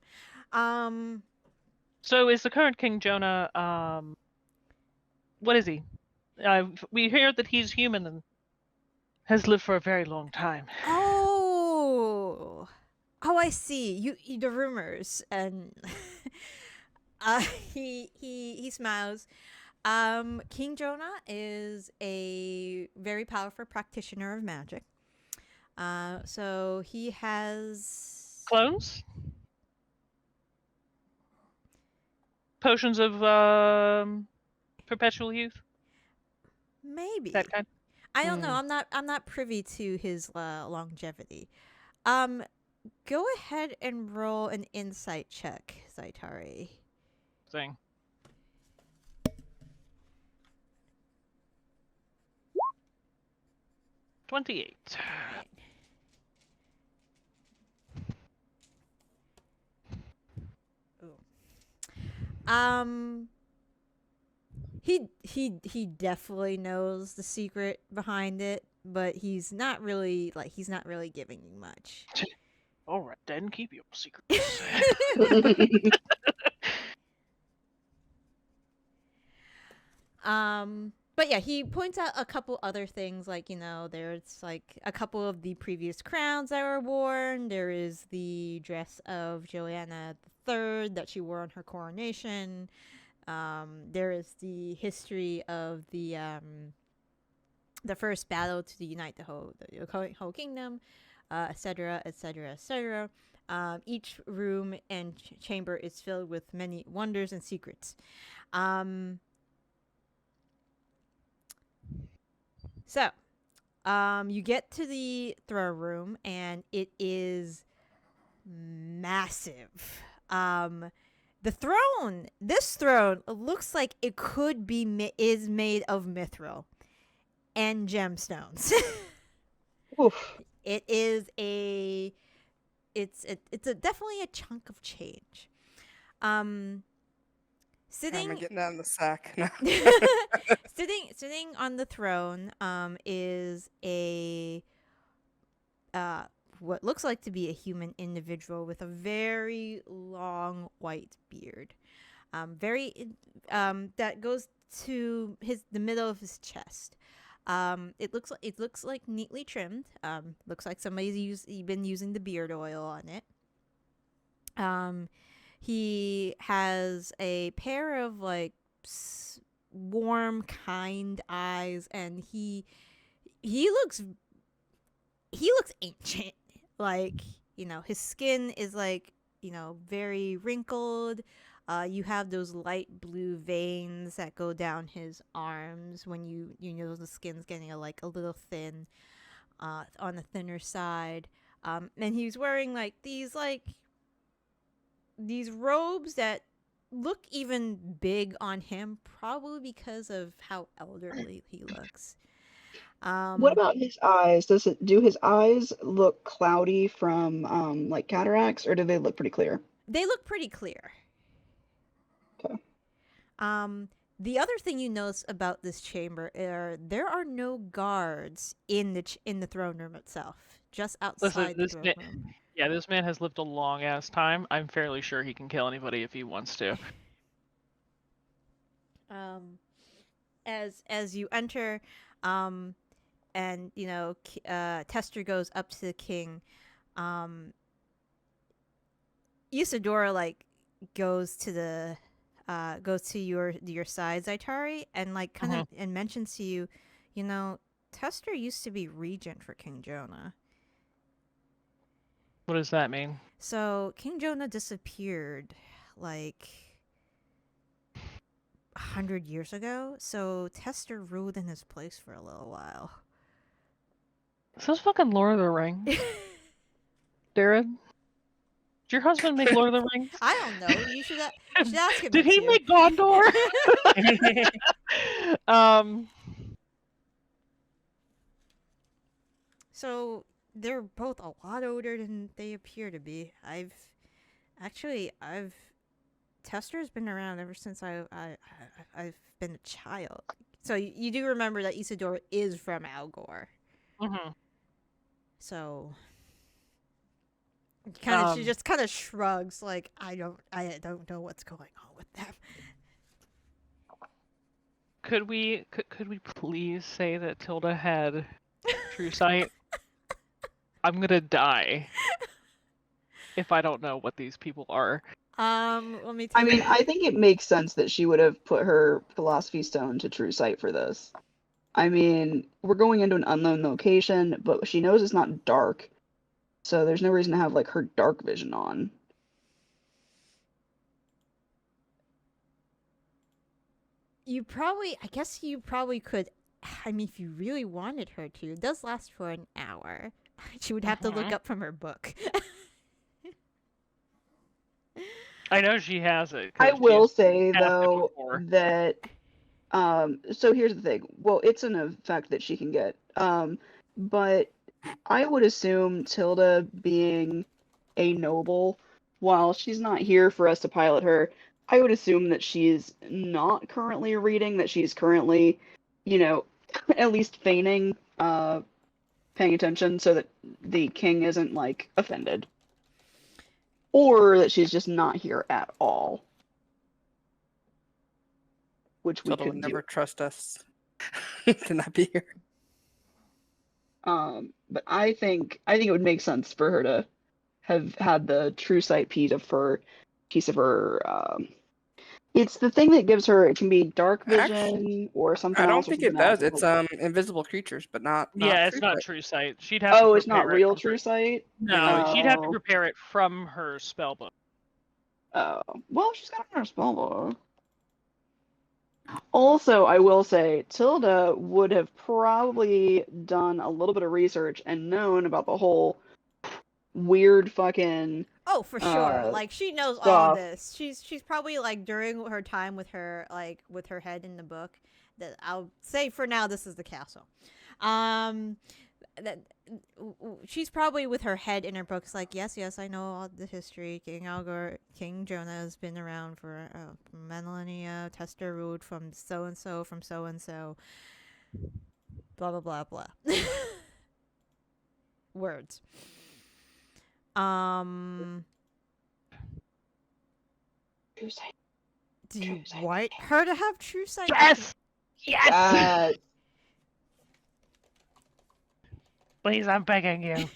So is the current King Jonah? What is he? We hear that he's human and has lived for a very long time. Oh, I see. You the rumors, and he smiles. King Jonah is a very powerful practitioner of magic. So he has Clones? Potions of perpetual youth? maybe. That kind? I don't know. I'm not privy to his longevity. Go ahead and roll an insight check, Zaitari. Thing. 28. Alright. Ooh. He definitely knows the secret behind it, but he's not really giving you much. All right, then keep your secrets. But yeah, he points out a couple other things, like, there's like a couple of the previous crowns that were worn. There is the dress of Joanna III that she wore on her coronation. There is the history of the first battle to unite the whole kingdom, etc., etc., etc. Each room and chamber is filled with many wonders and secrets. So, you get to the throne room, and it is massive. This throne looks like it could be is made of mithril and gemstones. Oof. It is it's definitely a chunk of change. Sitting I'm getting that in the sack. No. sitting on the throne is a what looks like to be a human individual with a very long white beard. That goes to the middle of his chest. It looks like neatly trimmed. Looks like somebody's been using the beard oil on it. He has a pair of like warm, kind eyes, and he looks ancient. Like, his skin is like, very wrinkled. You have those light blue veins that go down his arms when you know the skin's getting a little thin, on the thinner side. And he's wearing like these robes that look even big on him, probably because of how elderly he looks. What about his eyes? Do his eyes look cloudy from like cataracts, or do they look pretty clear? They look pretty clear. Okay. The other thing you notice about this chamber there are no guards in the throne room itself, just outside the throne room. Yeah, this man has lived a long ass time. I'm fairly sure he can kill anybody if he wants to. As you enter, and Tester goes up to the king. Isadora goes to your side, Zaitari, and kind of and mentions to you, Tester used to be regent for King Jonah. What does that mean? So King Jonah disappeared 100 years ago, so Tester ruled in his place for a little while. Is this fucking Lord of the Rings? Darren? Did your husband make Lord of the Rings? I don't know. You should ask him. Did he make Gondor? So they're both a lot older than they appear to be. Tester's been around ever since I've been a child. So you do remember that Isadora is from Algor. Mm-hmm. So she just kind of shrugs, like, I don't know what's going on with them. Could we please say that Tilda had true sight? I'm gonna die if I don't know what these people are. Let me tell you. I mean, I think it makes sense that she would have put her philosophy stone to true sight for this. I mean, we're going into an unknown location, but she knows it's not dark, so there's no reason to have her dark vision on. I guess you probably could. I mean, if you really wanted her to, it does last for an hour. She would have to look up from her book. I know she has it. I will say, though, that so here's the thing. Well, it's an effect that she can get. but I would assume Tilda being a noble, while she's not here for us to pilot her, I would assume that she's not currently reading, that she's currently, at least feigning paying attention so that the king isn't like offended. Or that she's just not here at all. Which we Tilda would could never do. trust us to not be here. But I think it would make sense for her to have had the true sight piece of her it's the thing that gives her, it can be dark vision Actually, or something I don't else or think it something else. does. It's invisible creatures, but not Yeah, it's true not sight. true sight. She'd have to Oh, it's not prepare it real from true her... sight? No, she'd have to Oh. prepare it from her spell book. Oh. Well, she's got it in her spell book. Also, I will say, Tilda would have probably done a little bit of research and known about the whole weird fucking Oh, for sure. Like she knows all stuff. this. She's probably like during her time with her head in the book. That I'll say for now, this is the castle. That she's probably with her head in her books. Like yes, I know all the history. King Algor, King Jonah has been around for millennia. Tester ruled from so and so, from so and so. Blah blah blah blah. Words. True sight. Do you True sight. want her to have true sight? Yes! Yes! Please, I'm begging you.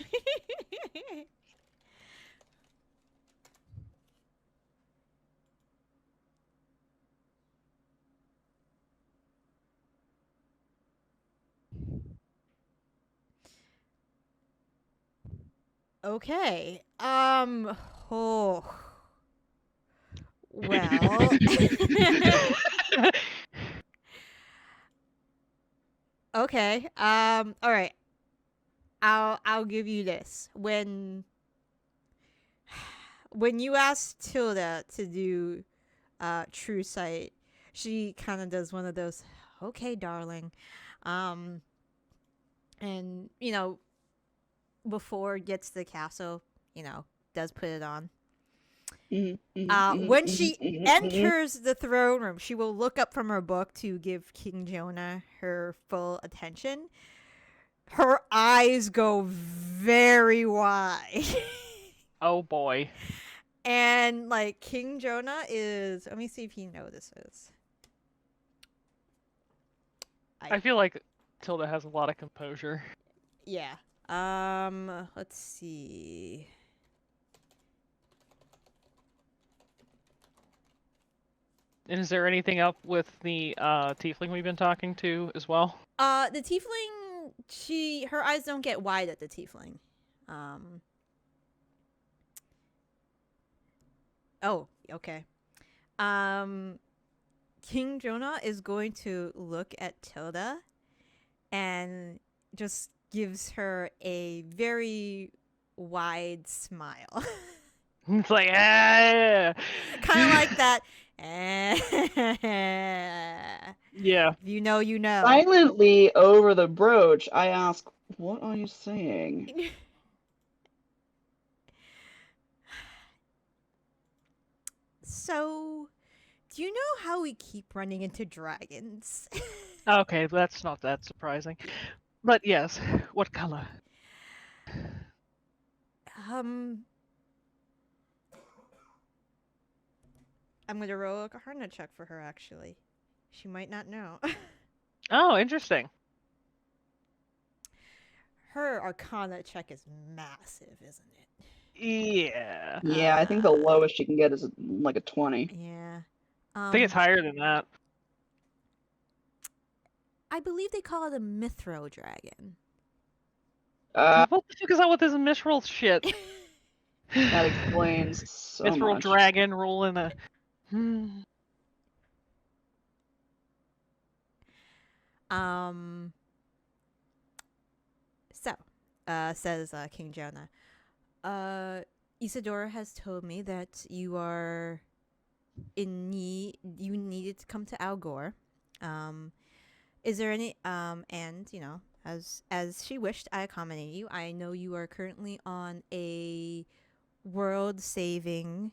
Okay. Oh. Well. Okay. All right. I'll give you this. When you ask Tilda to do true sight, she kind of does one of those, okay, darling. And before it gets to the castle, does put it on. When she enters the throne room, she will look up from her book to give King Jonah her full attention. Her eyes go very wide. Oh boy. And like King Jonah is, let me see if he notices. I feel like Tilda has a lot of composure. Yeah. Let's see. And is there anything up with the tiefling we've been talking to as well? The tiefling, her eyes don't get wide at the tiefling. Oh, okay. King Jonah is going to look at Tilda and just gives her a very wide smile. It's like, ah! Kind of like that. Yeah. If you know, you know. Silently over the brooch, I ask, "What are you saying?" So, do you know how we keep running into dragons? Okay, that's not that surprising. But yes, what color? I'm gonna roll a Karna check for her, actually. She might not know. Oh, interesting. Her Arcana check is massive, isn't it? Yeah. Yeah, I think the lowest you can get is like a 20. Yeah. I think it's higher than that. I believe they call it a Mithro dragon. What the fuck is up with this Mithril shit? That explains so Mithril much. dragon rolling a... Says King Jonah. Isadora has told me that you are in need. You needed to come to Algor. Is there any and As she wished, I accommodate you. I know you are currently on a world-saving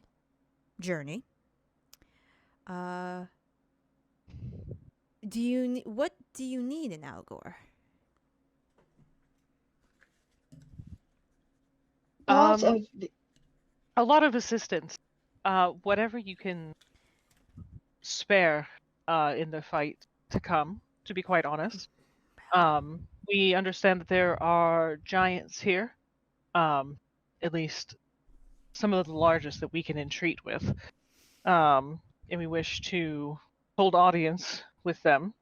journey. What do you need in Algor? Lots Um, of the- a lot of assistance. Whatever you can spare in the fight to come, to be quite honest. We understand that there are giants here, at least some of the largest that we can entreat with. And we wish to hold audience with them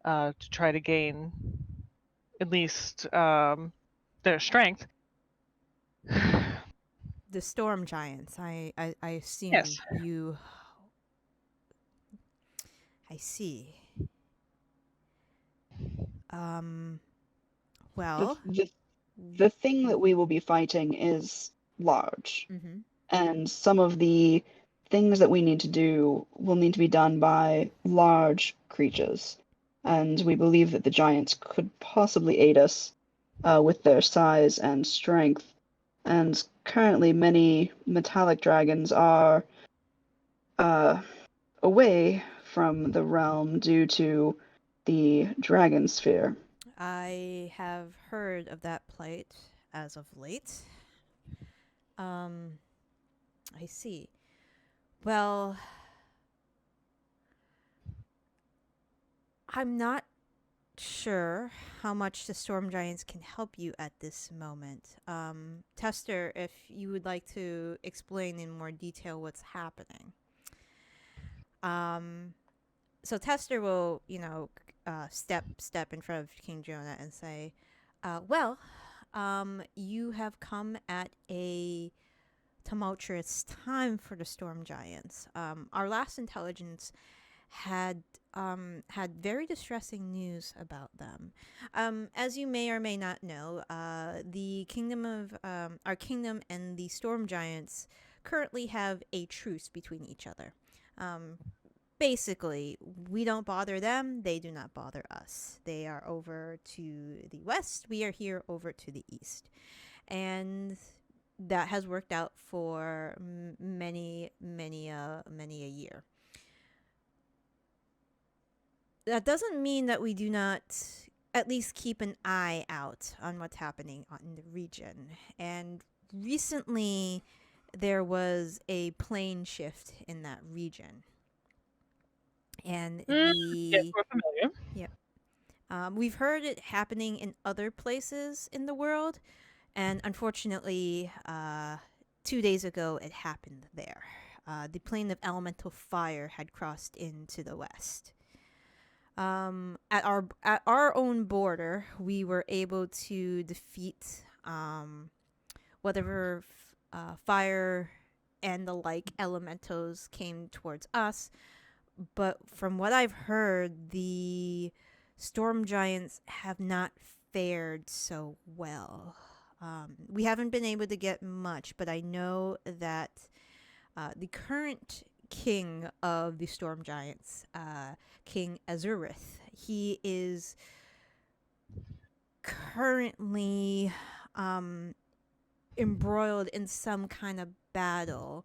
to try to gain at least their strength. The storm giants. I assume Yes. you. I see. the, Well. the thing that we will be fighting is large, Mm-hmm. and some of the things that we need to do will need to be done by large creatures. And we believe that the giants could possibly aid us with their size and strength. And currently, many metallic dragons are away from the realm due to the dragon sphere. I have heard of that plight as of late. I see. Well, I'm not sure how much the storm giants can help you at this moment. Tester, if you would like to explain in more detail what's happening. So Tester will, step in front of King Jonah and say, well, you have come at a tumultuous time for the storm giants. Our last intelligence had had very distressing news about them. As you may or may not know, the kingdom of our kingdom and the storm giants currently have a truce between each other. Basically, we don't bother them, they do not bother us. They are over to the west, we are here over to the east. And that has worked out for many a year. That doesn't mean that we do not at least keep an eye out on what's happening in the region. And recently, there was a plane shift in that region. And Yes, we're familiar. we've heard it happening in other places in the world. And unfortunately, 2 days ago, it happened there. The plane of elemental fire had crossed into the west. At our own border, we were able to defeat whatever fire and the like elementals came towards us. But from what I've heard, the storm giants have not fared so well. We haven't been able to get much, but I know that the current king of the storm giants, King Azurith, he is currently embroiled in some kind of battle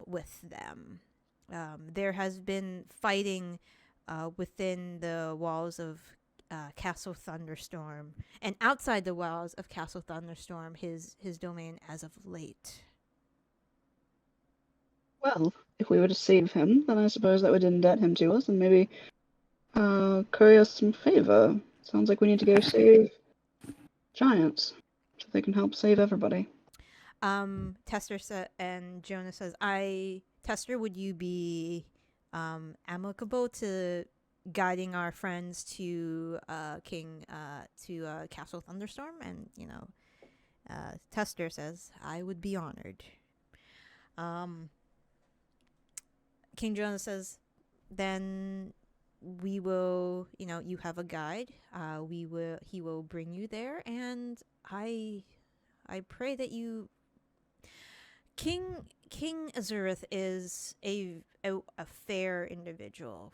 with them. There has been fighting within the walls of Castle Thunderstorm and outside the walls of Castle Thunderstorm, his domain as of late. Well, if we were to save him, then I suppose that would indebt him to us and maybe curry us some favor. Sounds like we need to go save giants so they can help save everybody. Tester and Jonah says, Tester, would you be amicable to guiding our friends to Castle Thunderstorm? And Tester says, I would be honored. King Jonah says, then we will, you have a guide. He will bring you there, and I pray that you. King Azurith is a fair individual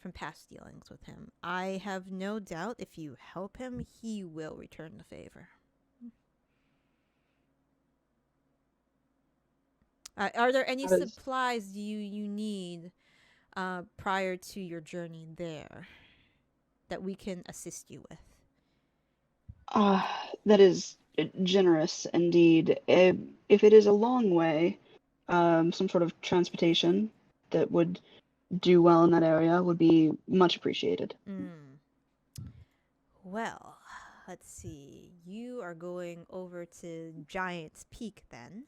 from past dealings with him. I have no doubt if you help him, he will return the favor. Are there any supplies you need prior to your journey there that we can assist you with? That is generous indeed. If it is a long way, some sort of transportation that would do well in that area would be much appreciated. Well, let's see. You are going over to Giant's Peak then.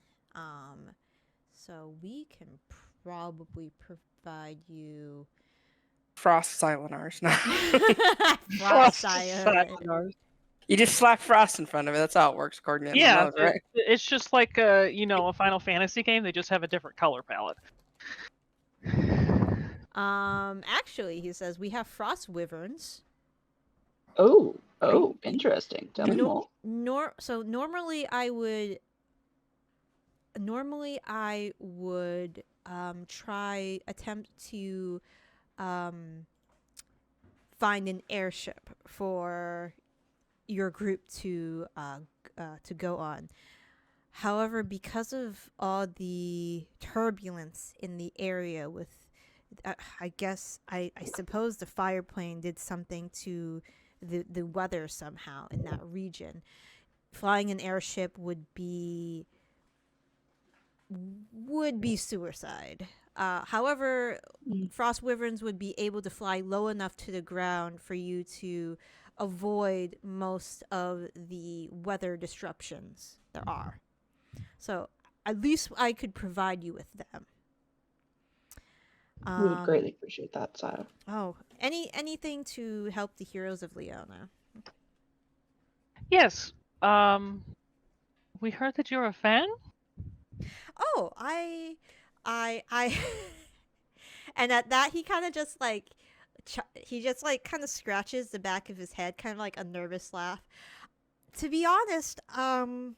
So we can probably provide you Frost Silenars. No. Frost Silenars. You just slap frost in front of it. That's how it works, according to Yeah, nose, right? it's just like a Final Fantasy game. They just have a different color palette. Actually, he says we have frost wyverns. Oh, interesting. Tell me more. Normally I would attempt to find an airship for your group to go on. However, because of all the turbulence in the area with I suppose the fire plane did something to the weather somehow in that region. Flying an airship would be suicide. However, frost wyverns would be able to fly low enough to the ground for you to avoid most of the weather disruptions there are. So at least I could provide you with them. We would greatly appreciate that, Sire. Oh, anything to help the heroes of Leona? Yes. We heard that you're a fan. Oh, I and at that he kind of just like kind of scratches the back of his head, kind of like a nervous laugh. To be honest, and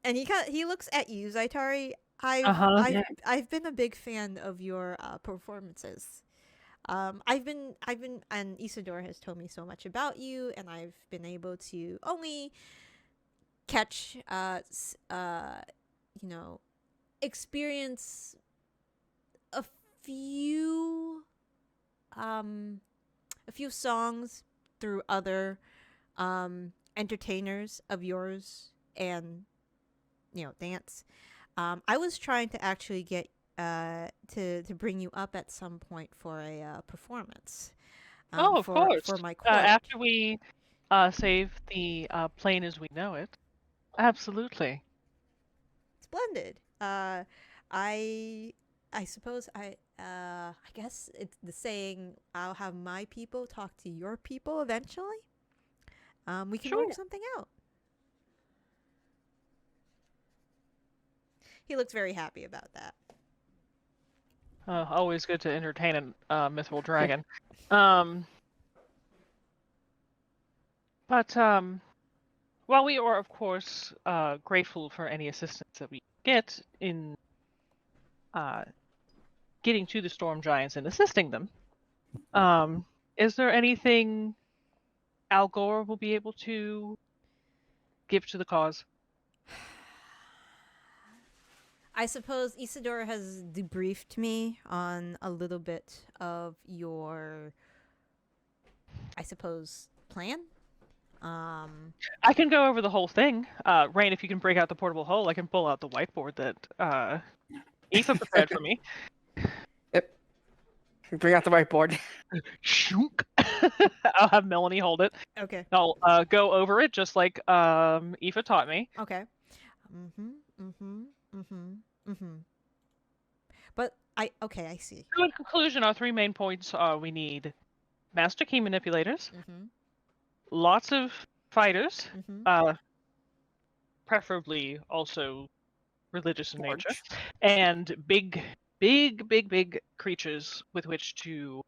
he looks at you, Zaitari. I've been a big fan of your performances. I've been, and Isidore has told me so much about you, and I've been able to only catch, experience a few songs through other entertainers of yours, and dance. I was trying to actually get to bring you up at some point for a performance. Of course. For my court. After we save the plane as we know it. Absolutely. Splendid. I suppose I guess it's the saying, I'll have my people talk to your people eventually. We can work something out. He looks very happy about that. Always good to entertain a mythical dragon. But while we are, of course, grateful for any assistance that we get in getting to the storm giants and assisting them, is there anything Algor will be able to give to the cause? I suppose Isidore has debriefed me on a little bit of your, I suppose, plan. I can go over the whole thing. Raine, if you can break out the portable hole, I can pull out the whiteboard that Aoife prepared for me. Yep. Bring out the whiteboard. Shunk. I'll have Melanie hold it. Okay. I'll go over it just like Aoife taught me. Okay. But I see. So in conclusion, our three main points are: we need master key manipulators, lots of fighters, preferably also religious in nature, and big creatures with which to,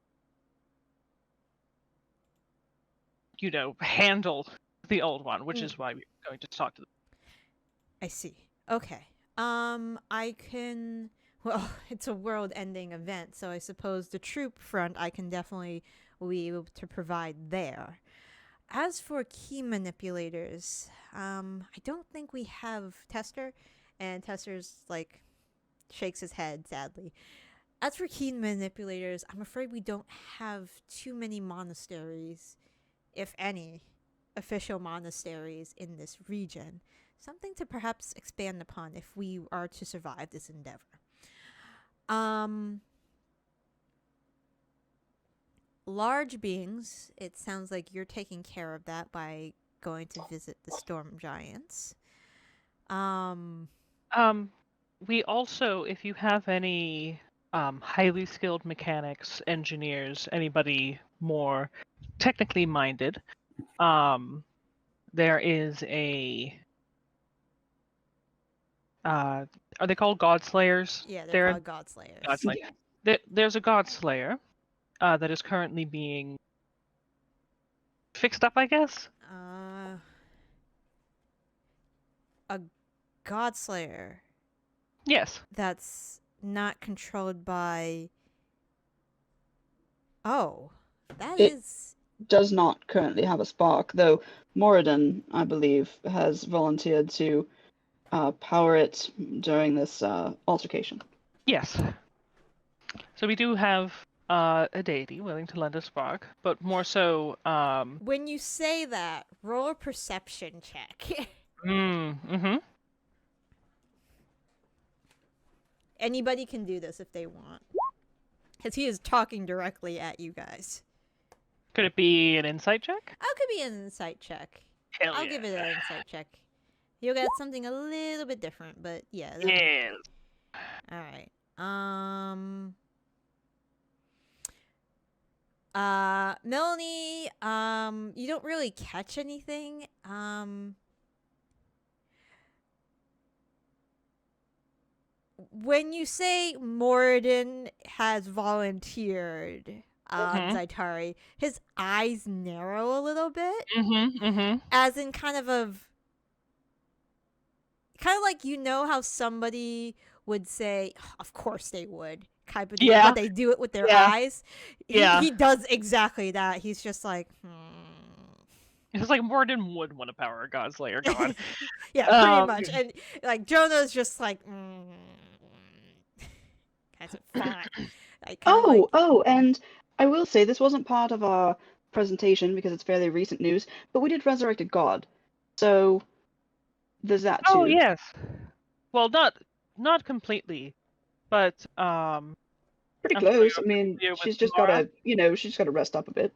handle the old one, which is why we're going to talk to them. I see. Okay. well, it's a world-ending event, so I suppose the troop front I can definitely be able to provide there. As for key manipulators, I don't think we have Tester, and Tester's like shakes his head sadly. As for key manipulators, I'm afraid we don't have too many monasteries, if any, official monasteries in this region. Something to perhaps expand upon if we are to survive this endeavor. Large beings, it sounds like you're taking care of that by going to visit the storm giants. We also, if you have any highly skilled mechanics, engineers, anybody more technically minded, there is a are they called God Slayers? Yeah, they're called God Slayers. God Slayer. There's a God Slayer that is currently being fixed up, I guess. A God Slayer. Yes. That's not controlled by. Oh, that It- is. Does not currently have a spark, though Moradin, I believe, has volunteered to power it during this altercation. Yes. So we do have a deity willing to lend a spark, but more so. When you say that, roll a perception check. Mm-hmm. Anybody can do this if they want, because he is talking directly at you guys. Could it be an insight check? Oh, it could be an insight check. Hell I'll yeah. give it an insight check. You'll get something a little bit different, but yeah. Yes. All right. Melanie, you don't really catch anything. When you say Moradin has volunteered, Zaitari, his eyes narrow a little bit. As in kind of like, you know how somebody would say, of course they would, kind of, Yeah. but they do it with their eyes. He does exactly that. He's just like, It's like Morden would want to power a God Slayer god. yeah, pretty much. And like Jonah's just like, guys are fine. Like, And I will say this wasn't part of our presentation because it's fairly recent news, but we did resurrect a god, so there's that too. Oh yes. Well, not completely, but Pretty I'm close. I familiar mean, with she's just Tamara. gotta rest up a bit.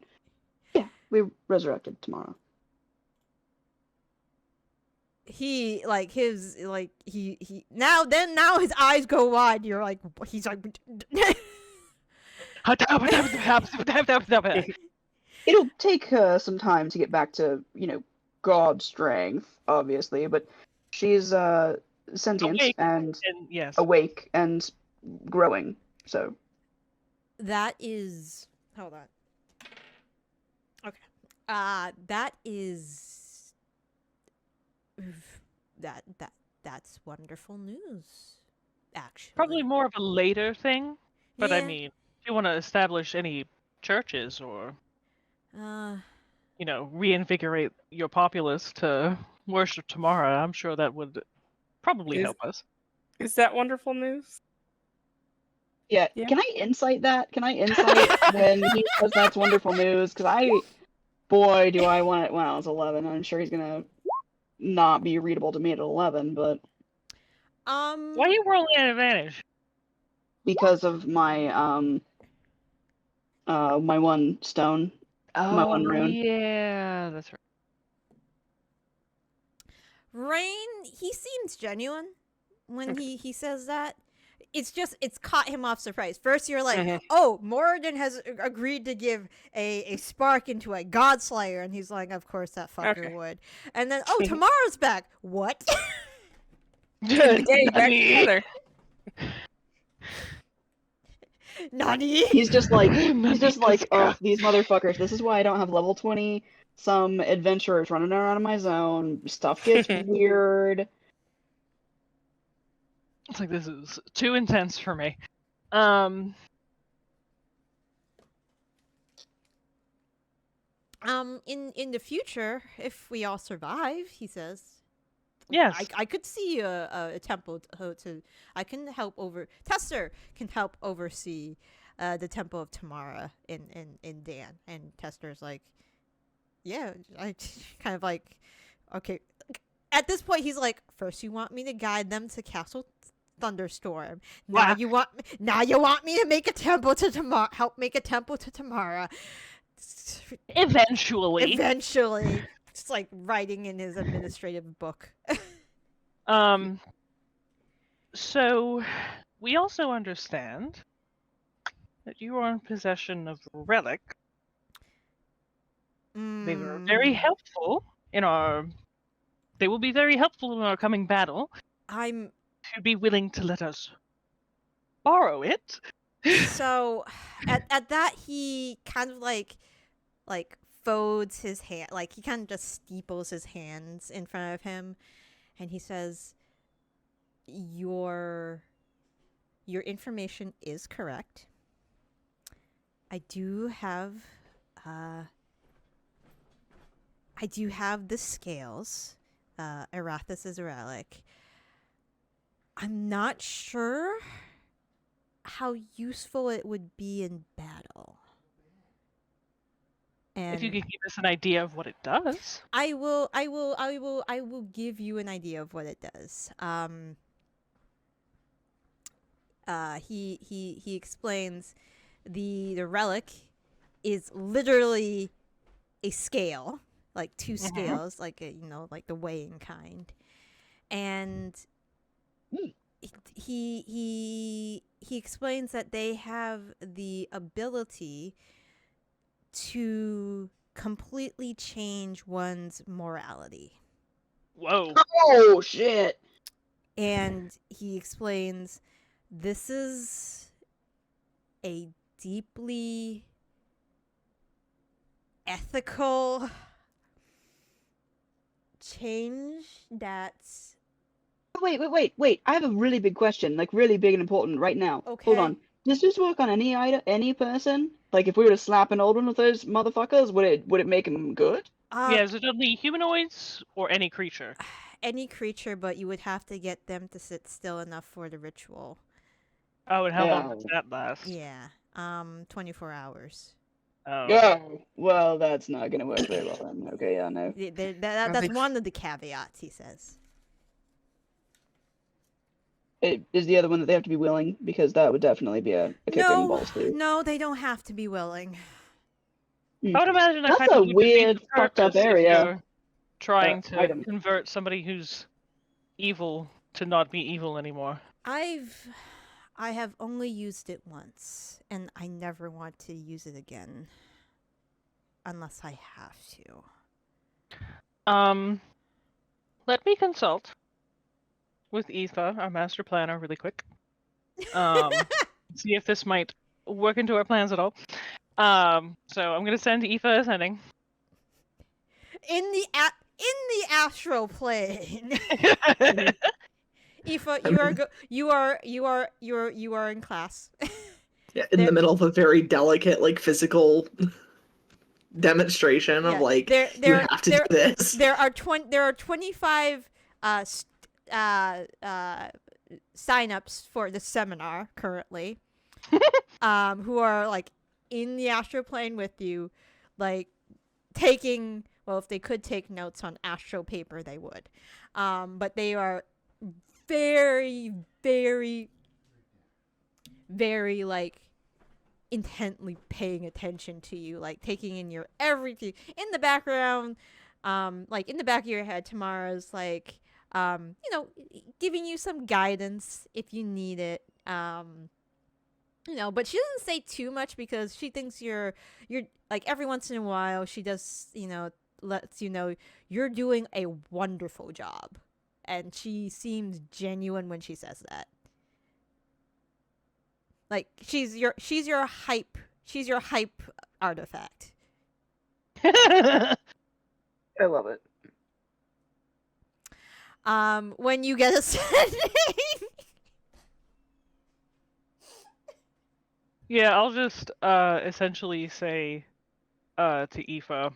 Yeah, we resurrected Tamara. he like his like he now his eyes go wide. You're like, he's like. It'll take her some time to get back to, god strength, obviously, but she's sentient Awake and yes. awake and growing, so. That is. Hold on. Okay. That is. That's wonderful news. Actually. Probably more of a later thing, but I Yeah. mean, if you want to establish any churches or reinvigorate your populace to worship Tamara, I'm sure that would probably help us. Is that wonderful news? Yeah. Yeah. Can I insight that? Can I insight when he says that's wonderful news? Because boy, do I want it when I was 11. I'm sure he's gonna not be readable to me at 11, but Why are you rolling at advantage? because of my my one stone, my one rune. Yeah, that's right. Raine, he seems genuine when he says that. It's caught him off surprise. First you're like, oh, Moradin has agreed to give a spark into a God Slayer, and he's like, of course that fucker would. And then, oh, Tamara's back. What? Hey, back together. Nani? He's just like, oh, these motherfuckers. This is why I don't have level 20. Some adventurers running around in my zone. Stuff gets weird. It's like, this is too intense for me. In the future, if we all survive, he says, Yes. I could see a temple to I can help over Tester can help oversee the temple of Tamara in Dan, and Tester's like, yeah, I kind of like, okay. At this point, he's like, first you want me to guide them to Castle Thunderstorm. Now you want me to make a temple to Tamara. Help make a temple to Tamara. Eventually. It's like writing in his administrative book. So we also understand that you are in possession of a relic. They were very helpful in our. They will be very helpful in our coming battle. I'm. If you'd be willing to let us borrow it. So, at that, he kind of like folds his hand, like he kind of just steeples his hands in front of him, and he says, "Your information is correct. I do have the scales. Arathis' relic. I'm not sure how useful it would be in battle. And if you could give us an idea of what it does. I will give you an idea of what it does. He explains the relic is literally a scale, like two scales, like like the weighing kind, and he explains that they have the ability to completely change one's morality. Whoa. Oh shit. And he explains this is a deeply ethical change that's Wait. I have a really big question, like really big and important right now. Okay. Hold on. Does this work on any person? Like if we were to slap an old one of those motherfuckers, would it make him good? Yeah, is it only humanoids or any creature? Any creature, but you would have to get them to sit still enough for the ritual. Oh, and how long does that last? Yeah. 24 hours. Oh. Yeah. Well, that's not gonna work very well then. Okay, yeah, no. That's one of the caveats, he says. Is the other one that they have to be willing? Because that would definitely be a kick in the balls too. No, they don't have to be willing. I would imagine that That's kind of a would defeat weird, the fucked up purpose if area. you're trying to item. convert somebody who's evil to not be evil anymore. I have only used it once, and I never want to use it again. Unless I have to. Let me consult with Aoife, our master planner, really quick. See if this might work into our plans at all. So I'm gonna send Aoife a sending. In the astral plane. Aoife, you are in class. Yeah, in the middle of a very delicate, like, physical demonstration of like you have to do this. There are 25 signups for the seminar currently. Who are like in the astral plane with you, like taking, well, if they could take notes on astral paper, they would. But they are very, very, very like intently paying attention to you, like taking in your everything. In the background, like in the back of your head, Tamara's like, giving you some guidance if you need it. But she doesn't say too much because she thinks you're like, every once in a while she does, lets you know you're doing a wonderful job, and she seems genuine when she says that. Like she's your hype artifact. I love it. When you get a sending, Yeah, I'll just essentially say to Aoife,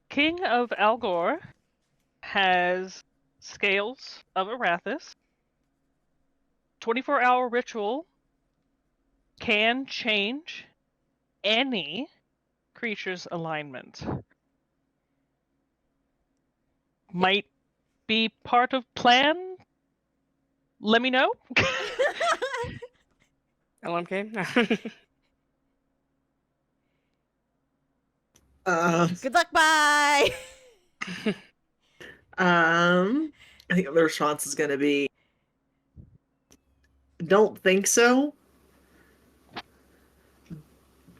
King of Algor has scales of Arathis. 24-hour ritual can change any creature's alignment. Might be part of plan? Let me know. LMK? Good luck, bye! I think the response is going to be, don't think so.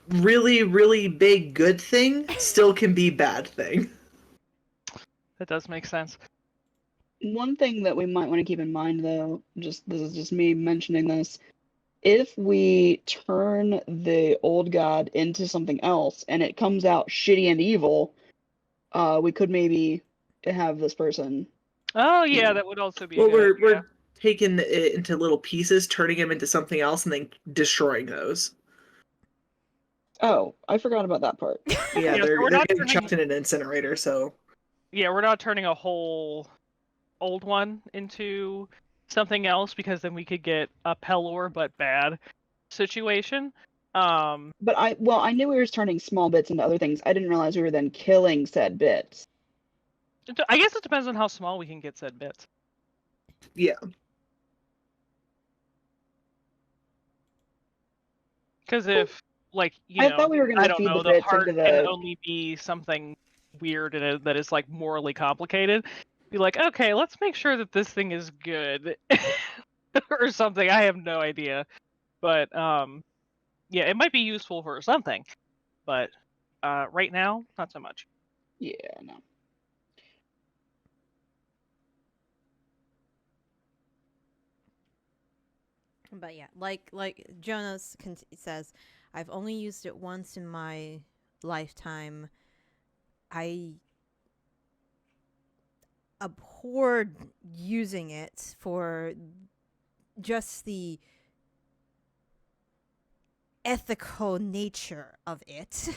Really, really big good thing still can be bad thing. That does make sense. One thing that we might want to keep in mind, though, this is just me mentioning this. If we turn the old god into something else and it comes out shitty and evil, we could maybe have this person. Oh yeah, that would also be. Well, a good idea. we're taking it into little pieces, turning him into something else, and then destroying those. Oh, I forgot about that part. Yeah, Yeah, so they're we're not getting turning- chucked in an incinerator. So Yeah, we're not turning a whole old one into something else because then we could get a Pelor but bad situation. But I knew we were turning small bits into other things. I didn't realize we were then killing said bits. I guess it depends on how small we can get said bits. yeah, Because if, like, I thought we were I gonna don't feed know, the the bits heart into can the. only be something weird and that is like morally complicated. Be like, okay, let's make sure that this thing is good, or something. I have no idea, but yeah, it might be useful for something, but right now, not so much. Yeah, no. But yeah, like Jonas says, I've only used it once in my lifetime. I abhorred using it for just the ethical nature of it,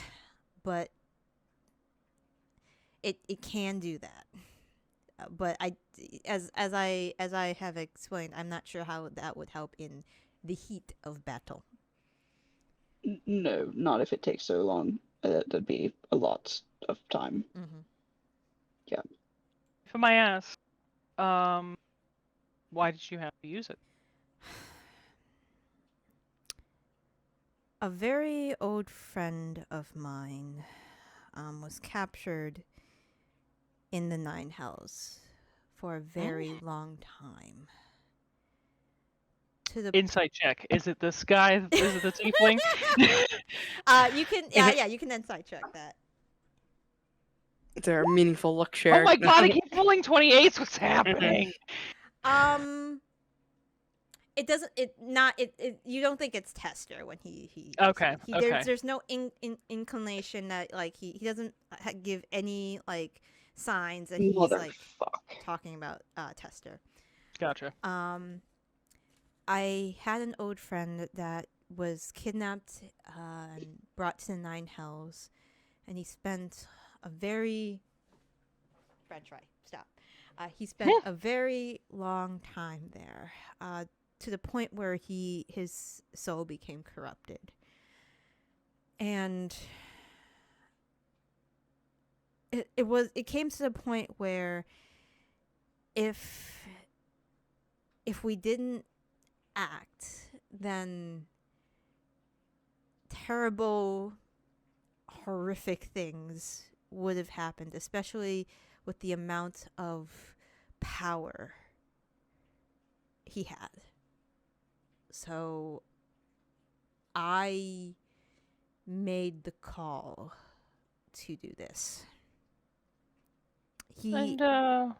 but it can do that. But as I have explained, I'm not sure how that would help in the heat of battle. No, not if it takes so long. That'd be a lot of time. Mm-hmm. If I might ask, why did you have to use it? A very old friend of mine was captured in the Nine Hells for a very long time. To the Insight check. Is it this guy? Is it the Tiefling? you can yeah you can insight check that. Is there a meaningful look Oh shared? my god, I keep rolling 28s. What's happening? It doesn't. It. You don't think it's Tester when he Okay, okay. There's no inclination that like he doesn't give any like signs that he's like talking about Tester. Gotcha. I had an old friend that was kidnapped and brought to the Nine Hells, and he spent a very. French try. Stop. He spent a very long time there. To the point where his soul became corrupted, and it came to the point where if we didn't act, then terrible, horrific things would have happened, especially with the amount of power he had. So I made the call to do this. And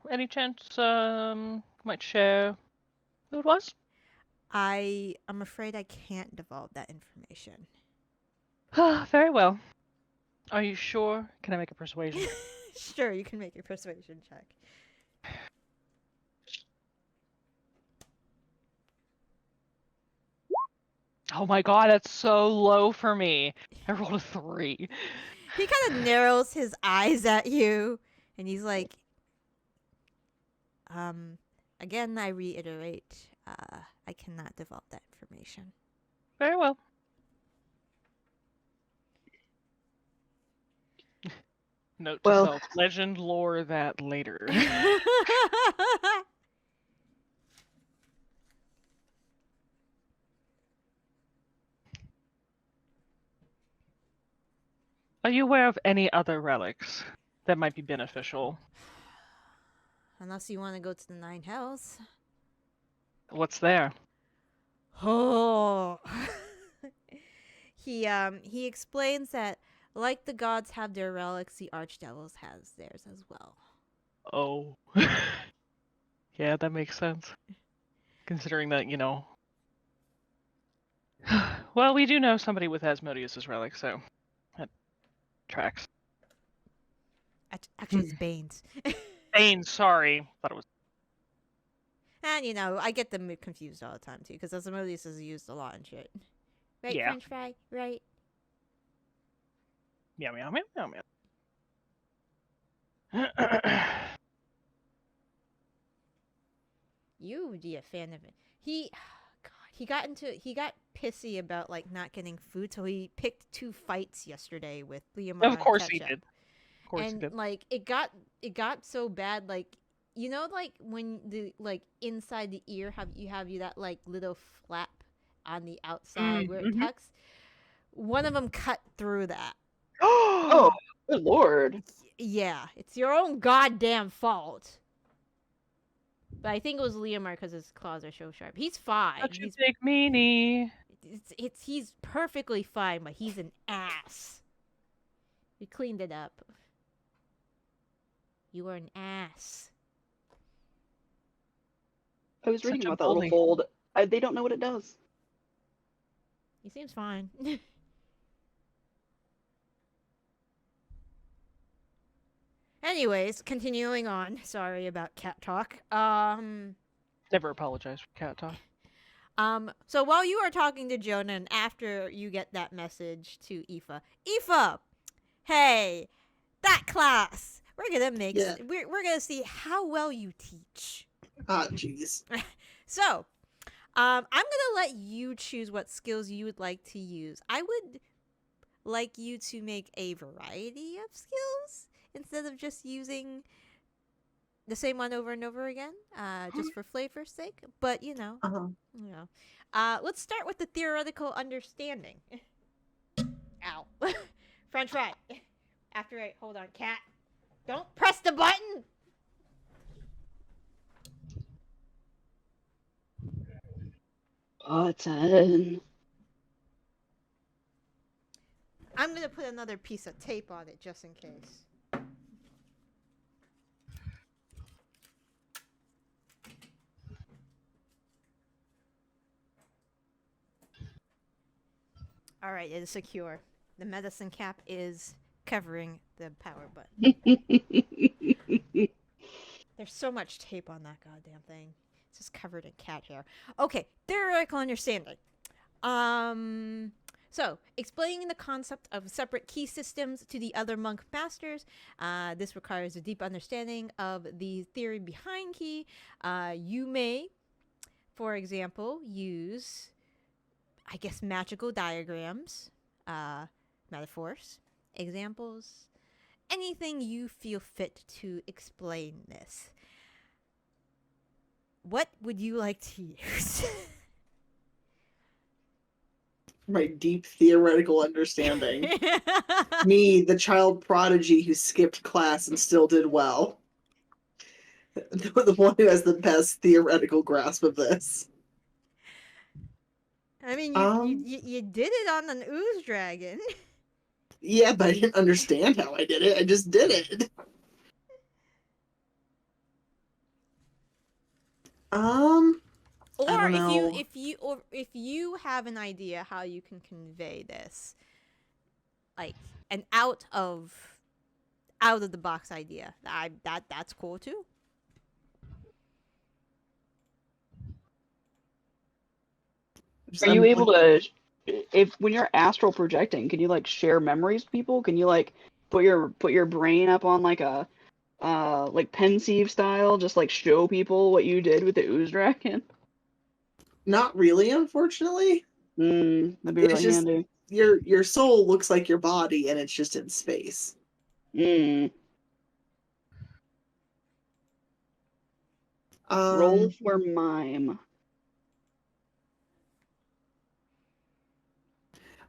any chance might share who it was? I'm afraid I can't divulge that information. Very well. Are you sure? Can I make a persuasion? Sure, you can make your persuasion check. Oh my god, that's so low for me. I rolled a 3. He kind of narrows his eyes at you, and he's like, again, I reiterate, I cannot divulge that information. Very well. Note to Well- self: legend lore that later. Are you aware of any other relics that might be beneficial? Unless you want to go to the Nine Hells. What's there? Oh. He explains that like the gods have their relics, the archdevils has theirs as well. Oh. Yeah, that makes sense. Considering that, well, we do know somebody with Asmodeus' relic, so that tracks. Actually, it's Bane's. Bane, sorry. Thought it was. And I get them confused all the time too, because Asmodeus is used a lot in shit. Right, Yeah. French fry? Right. Meow, meow, meow, meow, meow. You would be a fan of it. He got pissy about like not getting food, so he picked 2 fights yesterday with Liam. Of course he did. Of course he And did. like it got so bad, like like when the like inside the ear you have that like little flap on the outside where it Mhm. tucks. One of them cut through that. Oh, good lord. Yeah, it's your own goddamn fault. But I think it was Liamar because his claws are so sharp. He's fine. Such a big meanie. He's perfectly fine, but he's an ass. We cleaned it up. You are an ass. I was Such reading a about that little bully. fold. They don't know what it does. He seems fine. Anyways, continuing on. Sorry about cat talk. Never apologize for cat talk. So while you are talking to Jonah, and after you get that message to Aoife, hey, that class, we're gonna make, Yeah. we're gonna see how well you teach. Ah, jeez. So, I'm gonna let you choose what skills you would like to use. I would like you to make a variety of skills instead of just using the same one over and over again, just for flavor's sake. But Uh-huh. let's start with the theoretical understanding. Ow, French fry. Hold on, cat. Don't press the button. Button. I'm gonna put another piece of tape on it just in case. All right, it is secure. The medicine cap is covering the power button. There's so much tape on that goddamn thing. It's just covered in cat hair. Okay, theoretical understanding. So, explaining the concept of separate key systems to the other monk masters. This requires a deep understanding of the theory behind key. You may, for example, use, I guess, magical diagrams, metaphors, examples, anything you feel fit to explain this. What would you like to use? My deep theoretical understanding. Me, the child prodigy who skipped class and still did well. The one who has the best theoretical grasp of this. I mean, Um, you did it on an ooze dragon. Yeah, but I didn't understand how I did it. I just did it. Or I don't know. if you have an idea how you can convey this, like an out of the box idea, that's cool too. Are you able to, if when you're astral projecting, can you like share memories with people? Can you like put your brain up on like a like pensieve style, just like show people what you did with the ooze dragon? Not really, unfortunately. That'd be It's really just handy. your soul looks like your body, and it's just in space. Roll for mime.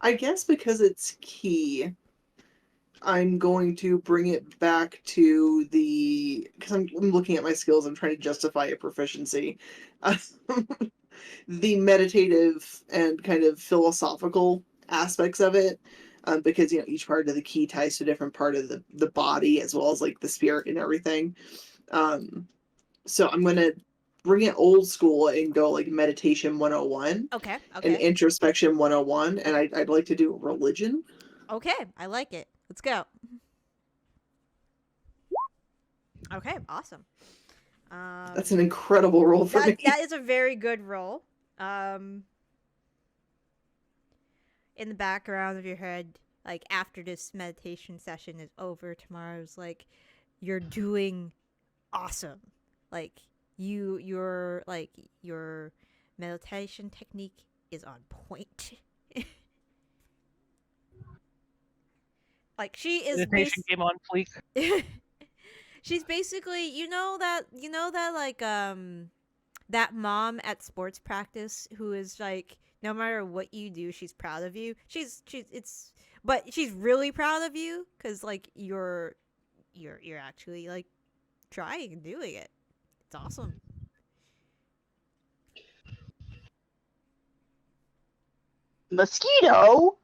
I guess because it's key, I'm going to bring it back to the because I'm looking at my skills. I'm trying to justify a proficiency. The meditative and kind of philosophical aspects of it, because each part of the key ties to a different part of the body as well as like the spirit and everything. So I'm gonna bring it old school and go like meditation 101 Okay. and Okay. introspection 101, and I'd like to do religion. Okay. I like it. Let's go. Okay. Awesome. That's an incredible roll for me. That is a very good roll. In the background of your head, like after this meditation session is over, tomorrow's like, you're doing awesome. Like your meditation technique is on point. Like she is Meditation game on fleek. she's basically like that mom at sports practice who is like, no matter what you do, she's proud of you. But she's really proud of you because like you're actually like trying and doing it. It's awesome. Mosquito?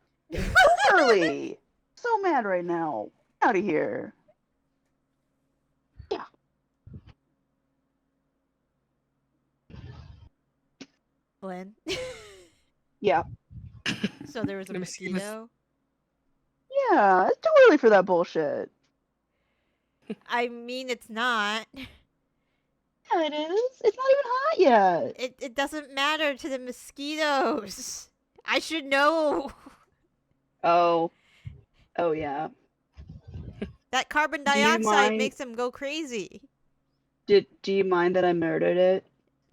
Early. So mad right now. Out of here. Yeah. Lynn. Yeah. So there was a The mosquitoes- mosquito. Yeah, it's too early for that bullshit. I mean, it's not. Yeah, it is. It's not even hot yet. It doesn't matter to the mosquitoes. I should know. Oh. Oh, yeah. That carbon Do you dioxide mind- makes them go crazy. Do you mind that I murdered it?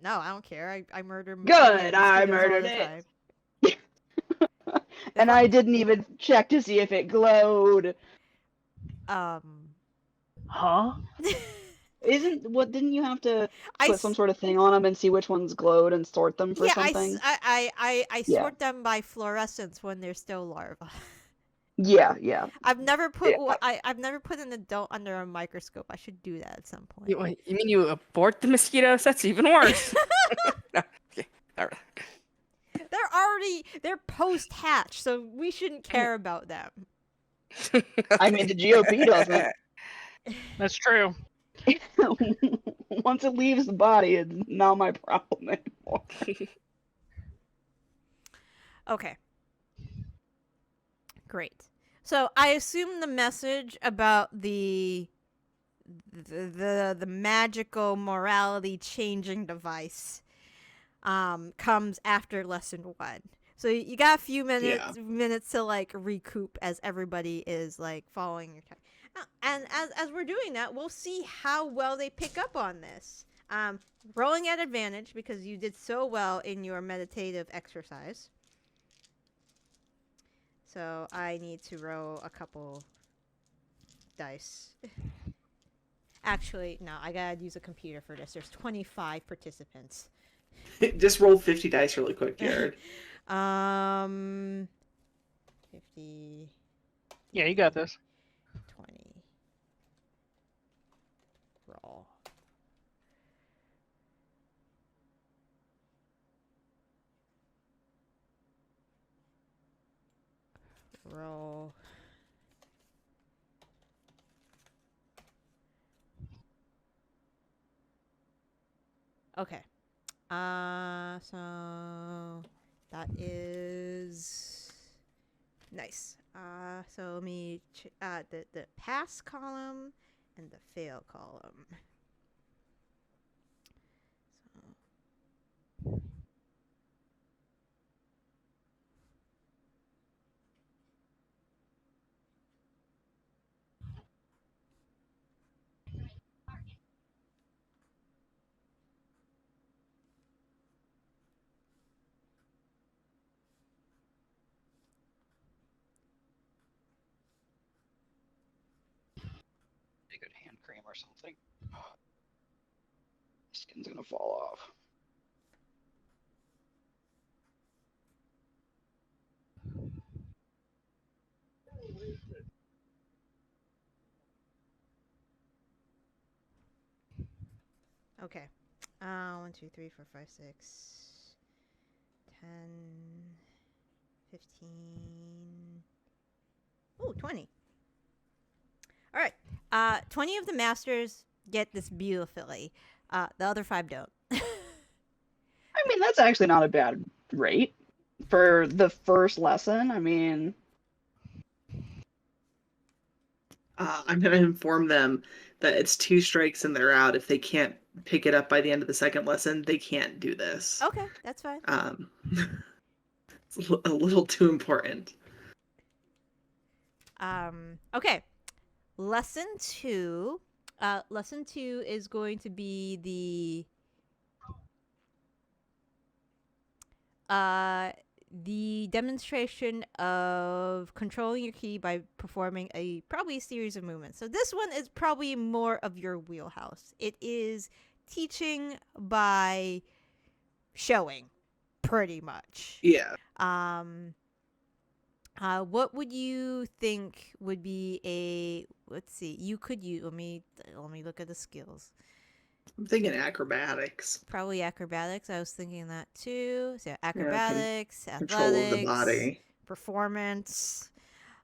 No, I don't care. I murder Good, I mosquitoes all murdered the it. time. And I didn't even check to see if it glowed. Huh? Didn't you have to I put some sort of thing on them and see which ones glowed and sort them for yeah, something? I Yeah. sort them by fluorescence when they're still larvae. Yeah. I've never put Yeah. I've never put an adult under a microscope. I should do that at some point. You mean you abort the mosquitoes? That's even worse. No, okay. All right. They're post hatch, so we shouldn't care about them. I mean, the GOP doesn't. That's true. Once it leaves the body, it's not my problem anymore. Okay. Great. So I assume the message about the magical morality changing device comes after lesson 1. So you got a few minutes to like recoup as everybody is like following your time. And as we're doing that, we'll see how well they pick up on this. Rolling at advantage because you did so well in your meditative exercise. So I need to roll a couple dice. Actually, no, I gotta use a computer for this. There's 25 participants. Just roll 50 dice really quick, Jared. 50, Yeah, you got this. 20. Roll. Roll. Okay. So that is nice. So let me the pass column and the fail column. So or something. Skin's gonna fall off. Okay. 1, 2, 3, 4, 5, 6, 10, 15. Ooh, 20. All right. 20 of the masters get this beautifully. The other 5 don't. I mean, that's actually not a bad rate for the first lesson. I mean, I'm going to inform them that it's 2 strikes and they're out. If they can't pick it up by the end of the second lesson, they can't do this. Okay, that's fine. It's a little too important. Okay. Lesson 2. Lesson 2 is going to be the demonstration of controlling your ki by performing probably a series of movements. So this one is probably more of your wheelhouse. It is teaching by showing, pretty much. Yeah. What would you think would be a? Let's see. You could use. Let me look at the skills. I'm thinking acrobatics. Probably acrobatics. I was thinking that too. So acrobatics, Control of the athletics, body. performance.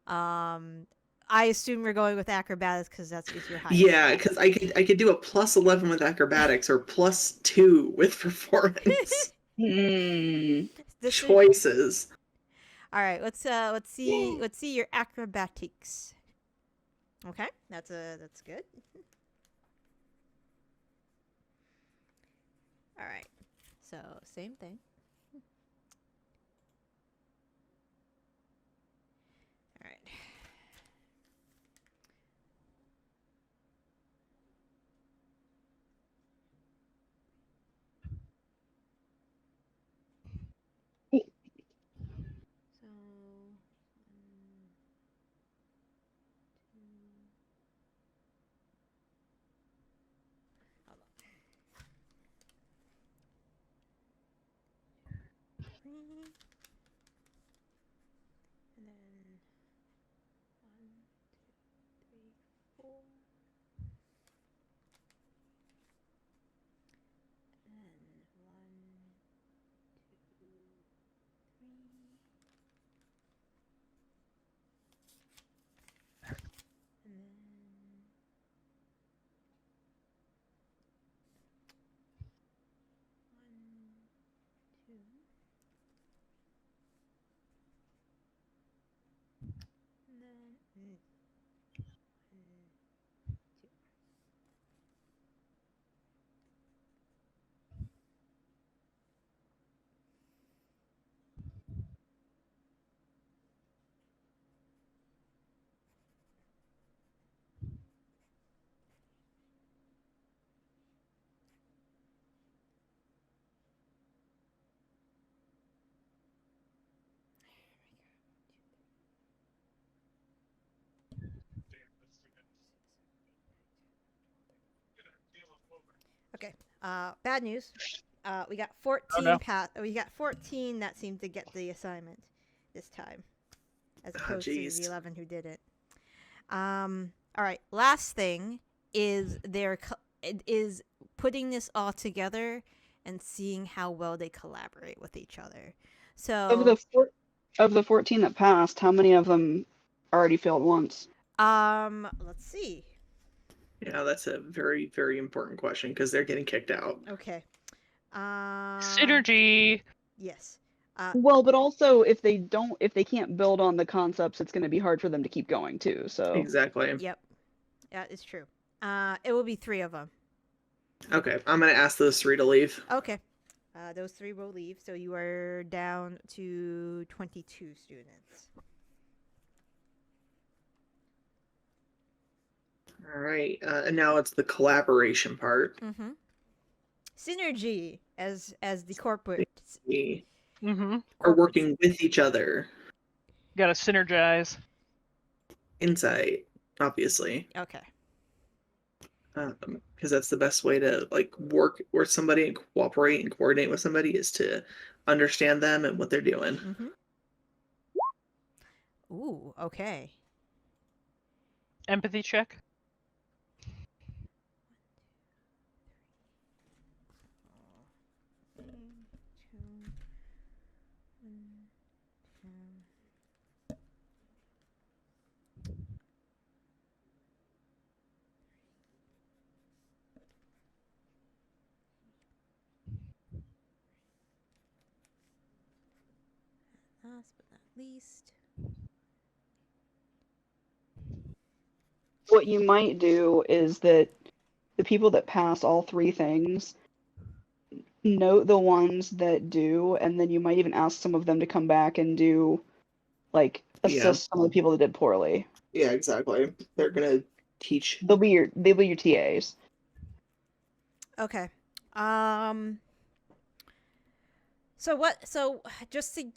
I assume you're going with acrobatics because that's your highest. Yeah, because I could do a +11 with acrobatics or +2 with performance. Choices. All right, let's see your acrobatics. Okay, that's good. All right, so same thing. All right. So, 1, 2. Hold on. 3. And then 1, 2, 3, 4. And 1, 2, 3. And then 1, 2. And then 1, 2. Okay. Bad news. We got 14 Oh, no. we got 14 that seemed to get the assignment this time, as opposed to jeez. the 11 who didn't. All right. Last thing is is putting this all together and seeing how well they collaborate with each other. So of the 14 that passed, how many of them already failed once? let's see. Yeah, that's a very, very important question because they're getting kicked out. Okay. Synergy. Yes. Well, but also if they can't build on the concepts, it's going to be hard for them to keep going too. So Exactly. Yep. That is true. It will be 3 of them. Okay, I'm gonna ask those 3 to leave. Okay. Those 3 will leave, so you are down to 22 students. All right, and now it's the collaboration part. Mm-hmm. Synergy, as the corporate. We Mm-hmm. are working with each other. Gotta synergize. Insight, obviously. Okay. because that's the best way to like work with somebody and cooperate and coordinate with somebody is to understand them and what they're doing. Mm-hmm. Ooh, okay. Empathy check. Last but not least. What you might do is that the people that pass all three things note the ones that do, and then you might even ask some of them to come back and do, like, assist some of the people that did poorly. Yeah, exactly. They're gonna teach. They'll be your TAs. Okay. So just to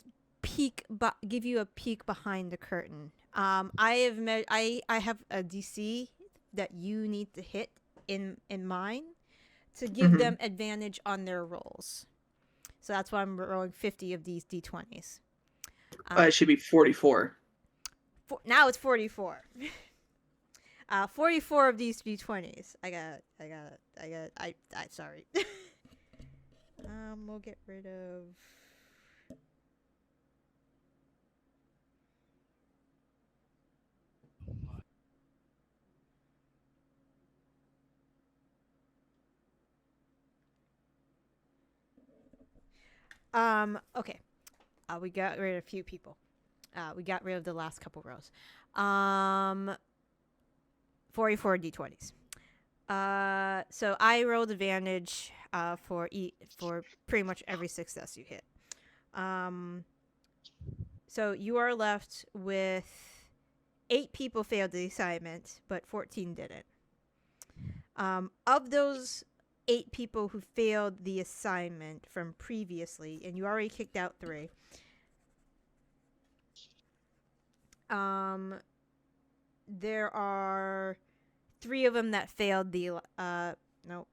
give you a peek behind the curtain. I have a DC that you need to hit in mine to give them advantage on their rolls. So that's why I'm rolling 50 of these D20s. It should be 44. Now it's 44. 44 of these D20s. Sorry. We'll get rid of. Okay. We got rid of a few people. We got rid of the last couple rows. 44 d20s. So I rolled advantage for pretty much every success you hit. So you are left with 8 people failed the assignment, but 14 didn't. Of those 8 people who failed the assignment from previously, and you already kicked out 3. There are 3 of them that failed the no.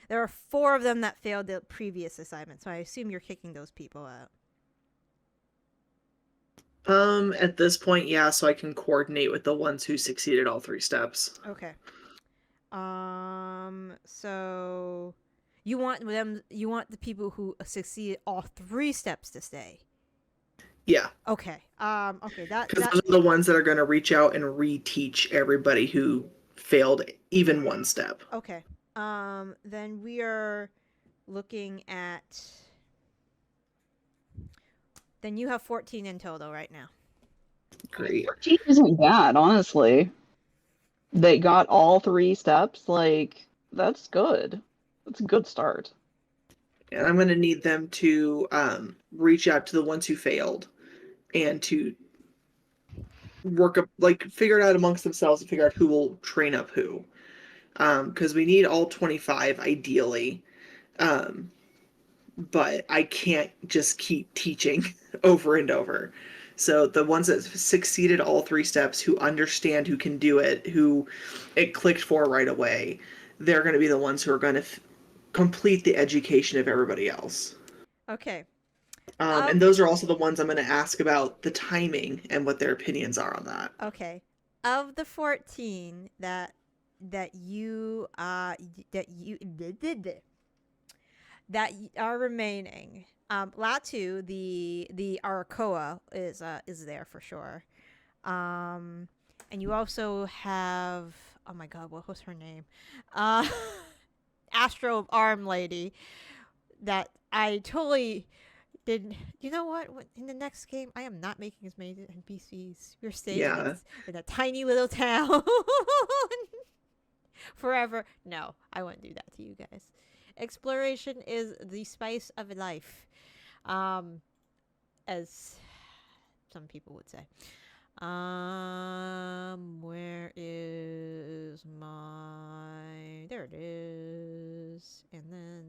There are 4 of them that failed the previous assignment, so I assume you're kicking those people out. At this point, yeah, so I can coordinate with the ones who succeeded all 3 steps. Okay. So you want the people who succeeded all 3 steps to stay. Yeah. Okay. Okay. Because those are the ones that are going to reach out and reteach everybody who failed even 1 step. Okay. Then we are looking at. Then you have 14 in total right now. Great. 14 isn't bad, honestly. They got all 3 steps. Like, that's good. That's a good start. And I'm going to need them to reach out to the ones who failed and to work up, like, figure it out amongst themselves and figure out who will train up who. Because we need all 25 ideally. But I can't just keep teaching over and over. So the ones that succeeded all 3 steps, who understand, who can do it, who it clicked for right away, they're going to be the ones who are going to complete the education of everybody else. Okay. And those are also the ones I'm going to ask about the timing and what their opinions are on that. Okay. Of the 14 that you are remaining, Latu, the Arakoa is there for sure. And you also have, oh my god, what was her name? Astro Arm Lady that I totally did. You know what? In the next game, I am not making as many NPCs. We're staying in a tiny little town forever. No, I wouldn't do that to you guys. Exploration is the spice of life, as some people would say. Where is my? There it is, and then.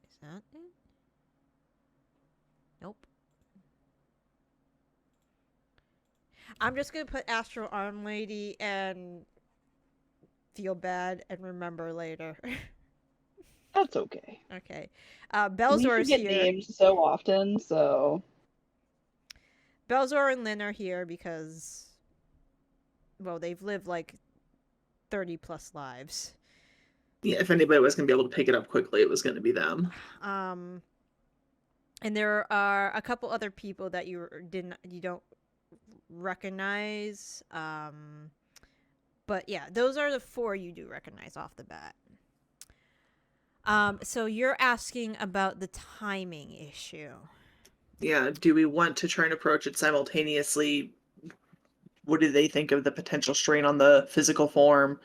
Is that it? Nope. I'm just gonna put Astral Arm Lady and feel bad and remember later. That's okay. Okay. We Belzor's forget here. names so often, so Belzor and Lynn are here because, well, they've lived like 30 plus lives. Yeah, if anybody was going to be able to pick it up quickly, it was going to be them. And there are a couple other people that you don't recognize. But yeah, those are the 4 you do recognize off the bat. So you're asking about the timing issue. Yeah, do we want to try and approach it simultaneously? What do they think of the potential strain on the physical form?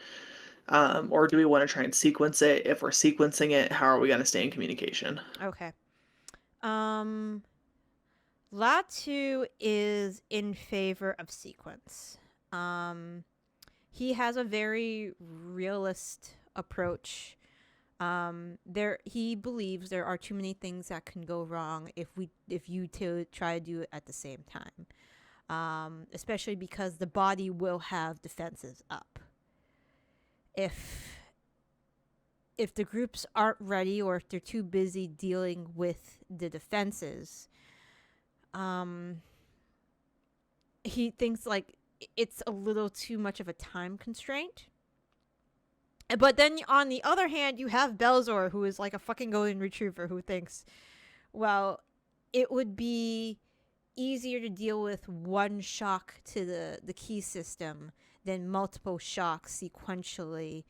Or do we want to try and sequence it? If we're sequencing it, how are we going to stay in communication? Okay. Latu is in favor of sequence. He has a very realist approach. He believes there are too many things that can go wrong if you two try to do it at the same time. Especially because the body will have defenses up. If the groups aren't ready or if they're too busy dealing with the defenses, he thinks like it's a little too much of a time constraint. But then on the other hand, you have Belzor, who is like a fucking golden retriever, who thinks, well, it would be easier to deal with one shock to the key system than multiple shocks sequentially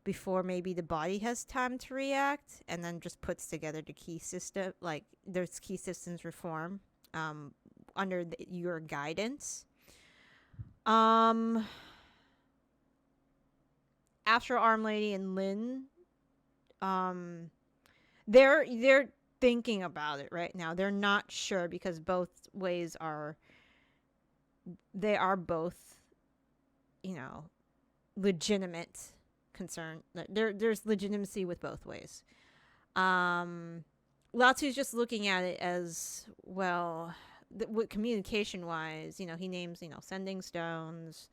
before maybe the body has time to react, and then just puts together the key system, like there's key systems reform under your guidance. Astral Arm Lady and Lynn, they're thinking about it right now. They're not sure because both ways are both, legitimate concern. There's legitimacy with both ways. Latu's just looking at it as, well, with communication wise, he names, sending stones.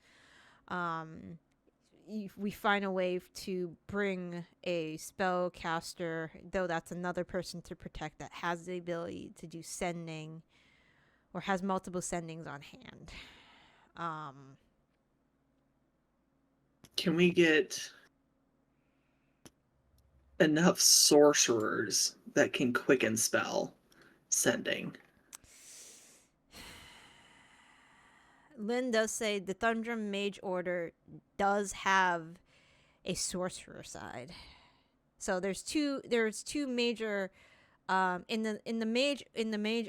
We find a way to bring a spellcaster, though that's another person to protect, that has the ability to do sending or has multiple sendings on hand. Can we get enough sorcerers that can quicken spell sending? Lynn does say the Thundrum Mage Order does have a sorcerer side. So there's two major in the mage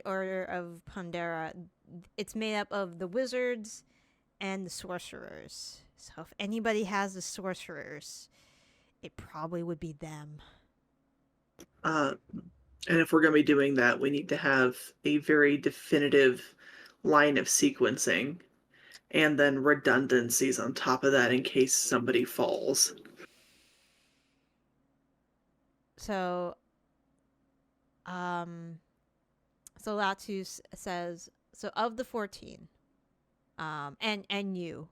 order of Pandera, it's made up of the wizards and the sorcerers. So if anybody has the sorcerers, it probably would be them. And if we're going to be doing that, we need to have a very definitive line of sequencing and then redundancies on top of that in case somebody falls. So Latu says, so of the 14, and you,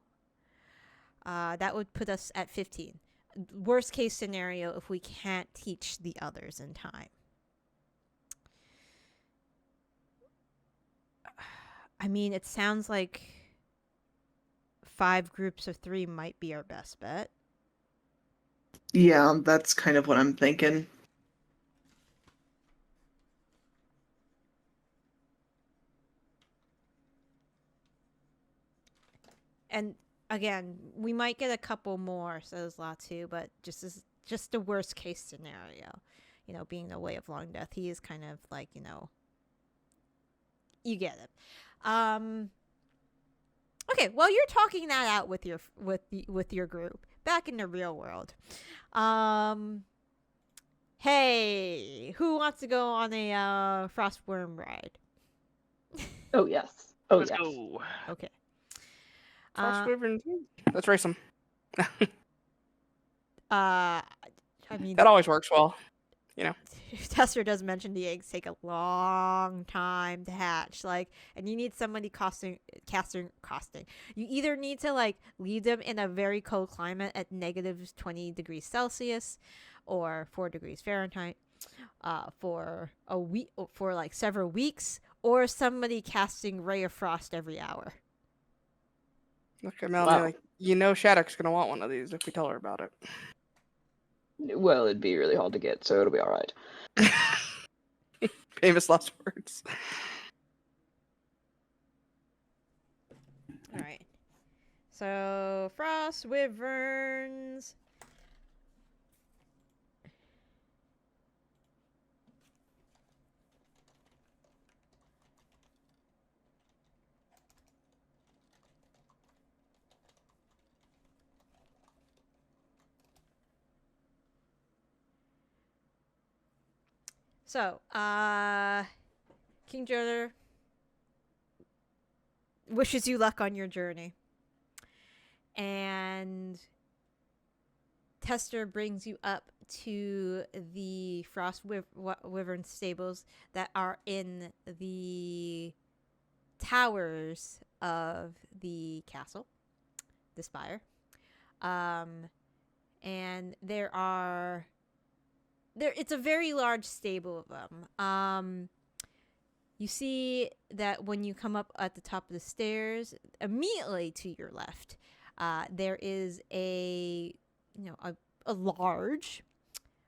that would put us at 15. Worst case scenario if we can't teach the others in time. I mean, it sounds like 5 groups of 3 might be our best bet. Yeah, that's kind of what I'm thinking. And again, we might get a couple more, says Latu, but just the worst case scenario. Being the way of long death, he is kind of like, you get it. Okay, well, you're talking that out with your group back in the real world. Hey, who wants to go on a Frostworm ride? oh yes, oh Let's yes. go. Okay. Let's race them. I mean, That always works well. Tester does mention the eggs take a long time to hatch, like, and you need somebody casting. You either need to like leave them in a very cold climate at negative 20 degrees Celsius, or 4 degrees Fahrenheit, for a week, for like several weeks, or somebody casting Ray of Frost every hour. Okay, Melanie, Wow. like, Shattuck's gonna want one of these if we tell her about it. Well, it'd be really hard to get, so it'll be all right. Famous last words. All right. So frost wyverns. So, King Joder wishes you luck on your journey. And Tester brings you up to the Frost Wyvern stables that are in the towers of the castle, the spire. And it's a very large stable of them. You see that when you come up at the top of the stairs, immediately to your left, there is a large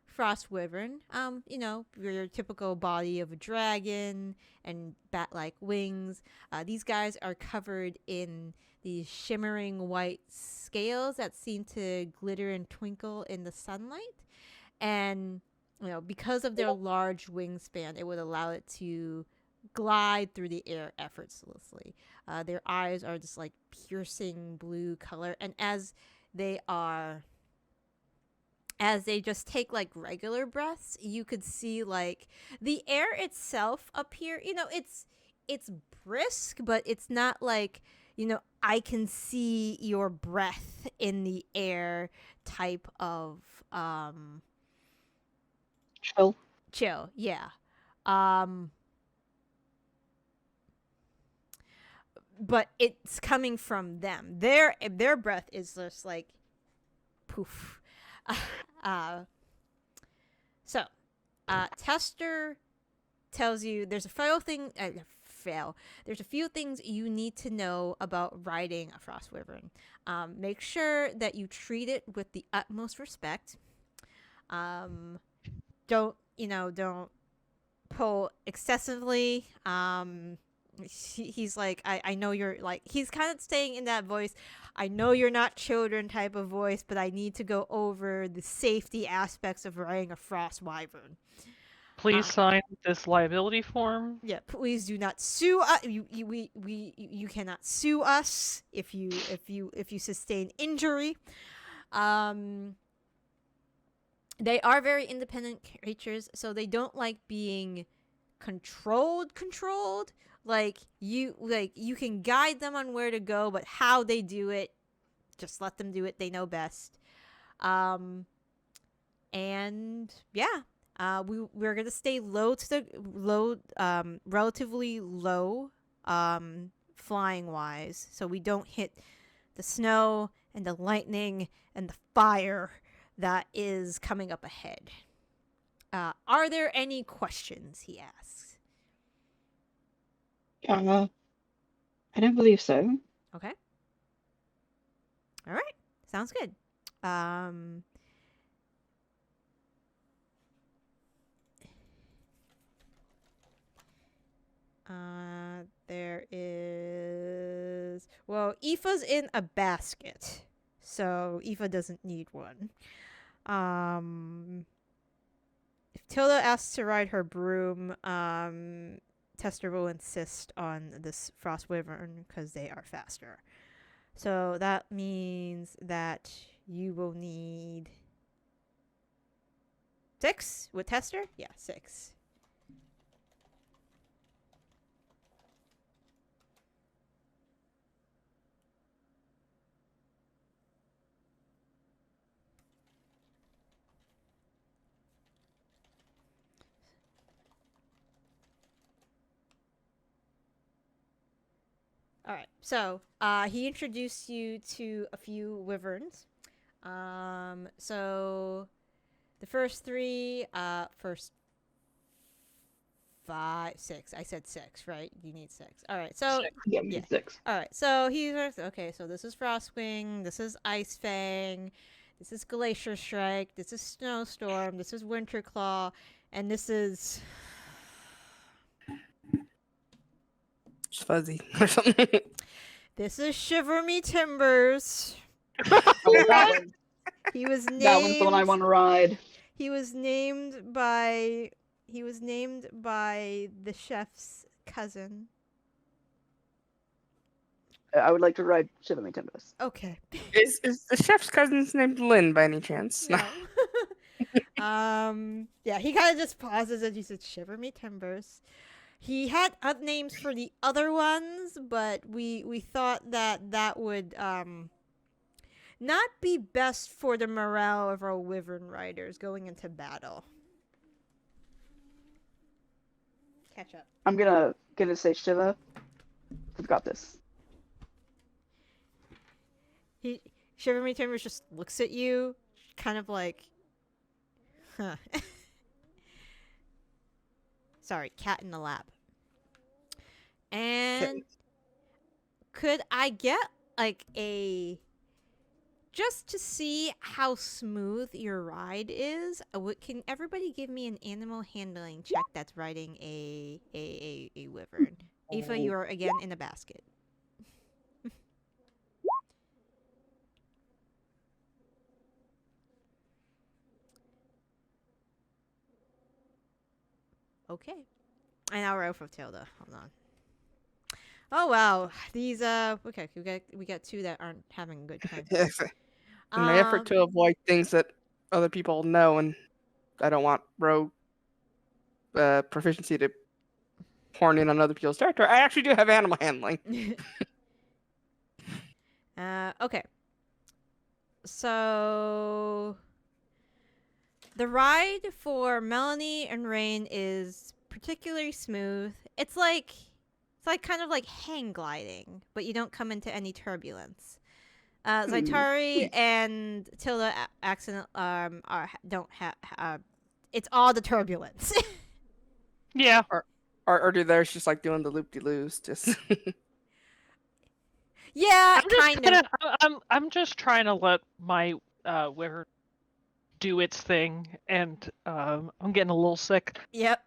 frost wyvern. Your typical body of a dragon and bat-like wings. These guys are covered in these shimmering white scales that seem to glitter and twinkle in the sunlight. And because of their large wingspan, it would allow it to glide through the air effortlessly. Their eyes are just like piercing blue color, and as they just take like regular breaths, you could see like the air itself up here. It's brisk, but it's not like I can see your breath in the air type of chill, yeah. But it's coming from them. Their breath is just like poof. So Tester tells you there's a There's a few things you need to know about riding a frost wyvern. Make sure that you treat it with the utmost respect. Don't pull excessively. He's like, I know you're like, he's kind of staying in that voice. I know you're not children type of voice, but I need to go over the safety aspects of riding a frost wyvern. Please sign this liability form. Yeah, please do not sue us. You cannot sue us if you sustain injury. They are very independent creatures, so they don't like being controlled. Like you can guide them on where to go, but how they do it, just let them do it. They know best. And yeah, we're gonna stay relatively low, flying wise, so we don't hit the snow and the lightning and the fire that is coming up ahead. Are there any questions? He asks. I don't believe so. Okay. All right. Sounds good. There is... Well, Aoife's in a basket, so Aoife doesn't need one. If Tilda asks to ride her broom, Tester will insist on this frost wyvern because they are faster. So that means that you will need 6 with Tester? Yeah, 6. All right. So, he introduced you to a few wyverns. So the first three, first 5, 6. I said 6, right? You need 6. All right. So, Yeah, we yeah. need 6. All right. So he's okay. So this is Frostwing. This is Ice Fang. This is Glacier Strike. This is Snowstorm. This is Winter Claw, and this is It's fuzzy or something. this is Shiver Me Timbers. Oh, that one. He was named. That one's the one I want to ride. He was named by. He was named by the chef's cousin. I would like to ride Shiver Me Timbers. Okay. Is the chef's cousin's named Lynn by any chance? No. Yeah, he kind of just pauses and he says, Shiver Me Timbers. He had names for the other ones, but we thought that would not be best for the morale of our wyvern riders going into battle. Catch up. I'm gonna say Shiva. We've got this. Shiver Me Timbers just looks at you, kind of like, huh. Sorry, cat in the lap. And could I get like just to see how smooth your ride is? Can everybody give me an animal handling check that's riding a wyvern? Aoife, you are again in the basket. Okay. And now we're out of Tilda. Hold on. Oh wow. These okay, we got 2 that aren't having a good time. Yes. In my effort to avoid things that other people know, and I don't want rogue proficiency to horn in on other people's territory, I actually do have animal handling. Okay. So the ride for Melanie and Raine is particularly smooth. It's like kind of like hang gliding, but you don't come into any turbulence. Zaitari and Tilda don't have it's all the turbulence. Yeah. Or do theirs just like doing the loop-de-loos, just Yeah, kind of. I'm just trying to let my wyvern do its thing, and I'm getting a little sick. Yep.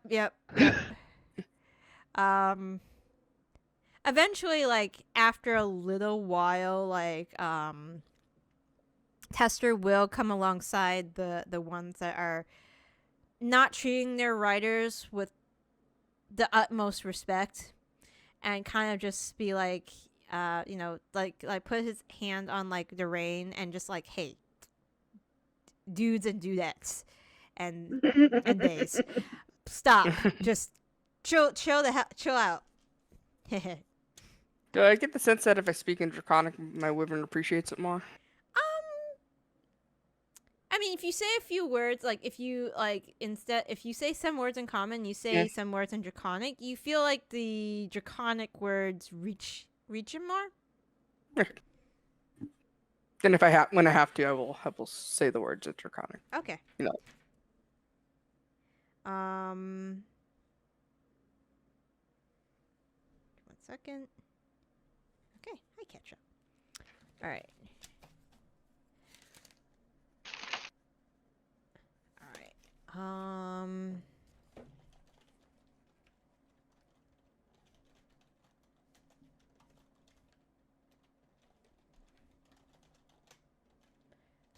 Eventually, like after a little while, like Tester will come alongside the ones that are not treating their riders with the utmost respect, and kind of just be like, like put his hand on like the rein and just like, hey, dudes and dudettes, and days, stop, just chill out. do I get the sense that if I speak in Draconic, my wyvern appreciates it more? I mean, if you say a few words, like if you say some words in common, you say some words in Draconic, you feel like the Draconic words reach him more. Then when I have to, I will say the words in Draconic. Okay. You know. One second. Okay, I catch up. All right.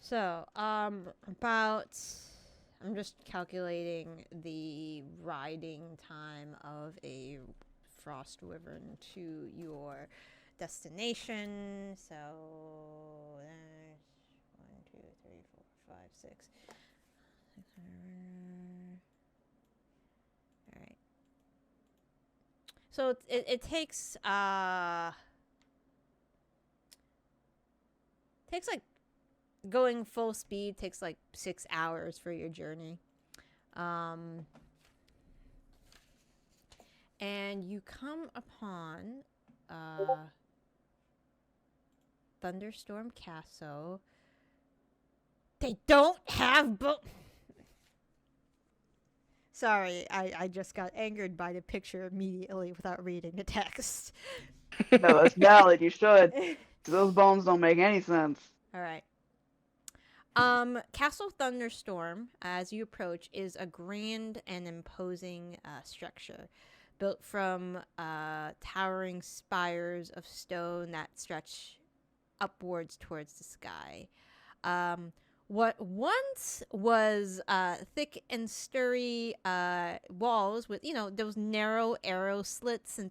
So, about, I'm just calculating the riding time of a frost wyvern to your destination. So, there's 1, 2, 3, 4, 5, 6. All right. So it takes like going full speed takes like 6 hours for your journey. And you come upon Thunderstorm Castle. They don't have Sorry, I just got angered by the picture immediately without reading the text. No, that's valid. You should. Those bones don't make any sense. All right. Castle Thunderstorm, as you approach, is a grand and imposing structure built from towering spires of stone that stretch upwards towards the sky. What once was thick and sturdy walls with, those narrow arrow slits and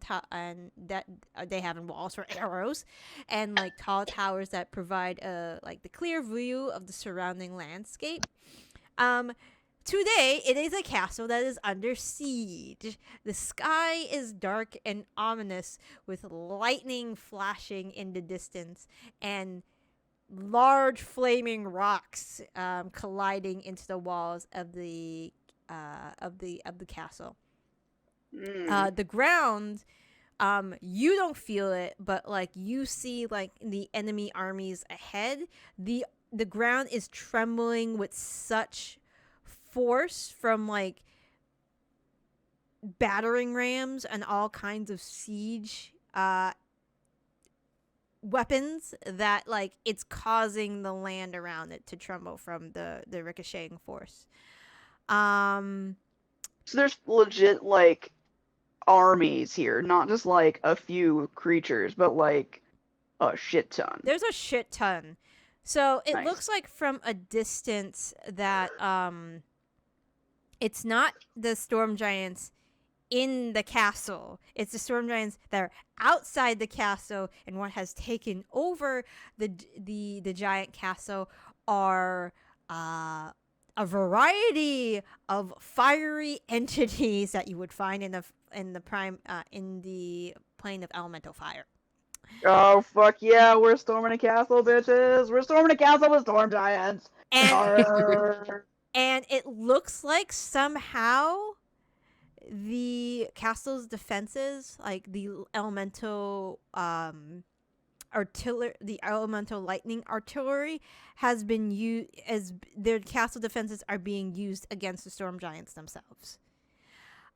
that they have in walls for arrows, and like tall towers that provide like the clear view of the surrounding landscape. Today, it is a castle that is under siege. The sky is dark and ominous, with lightning flashing in the distance and large flaming rocks colliding into the walls of the castle. The ground, you don't feel it, but like you see like the enemy armies ahead. The ground is trembling with such force from like battering rams and all kinds of siege weapons that like it's causing the land around it to tremble from the ricocheting force. So there's legit like armies here, not just like a few creatures, but like a shit ton. There's a shit ton. So it Nice. looks like from a distance that it's not the storm giants in the castle. It's the storm giants that are outside the castle, and what has taken over the giant castle are a variety of fiery entities that you would find in the plane of elemental fire. Oh fuck yeah, we're storming a castle, bitches! We're storming a castle with storm giants. And Arr. and it looks like somehow the castle's defenses, like the elemental the elemental lightning artillery, has been used as their castle defenses are being used against the storm giants themselves.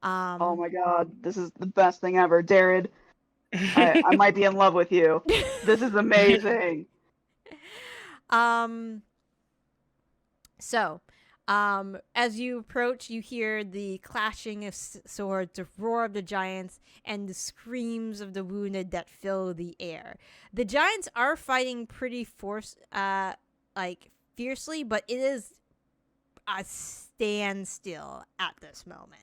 Oh my god, this is the best thing ever, Darren. I might be in love with you. This is amazing. So, as you approach, you hear the clashing of swords, the roar of the giants, and the screams of the wounded that fill the air. The giants are fighting pretty fiercely, but it is a standstill at this moment.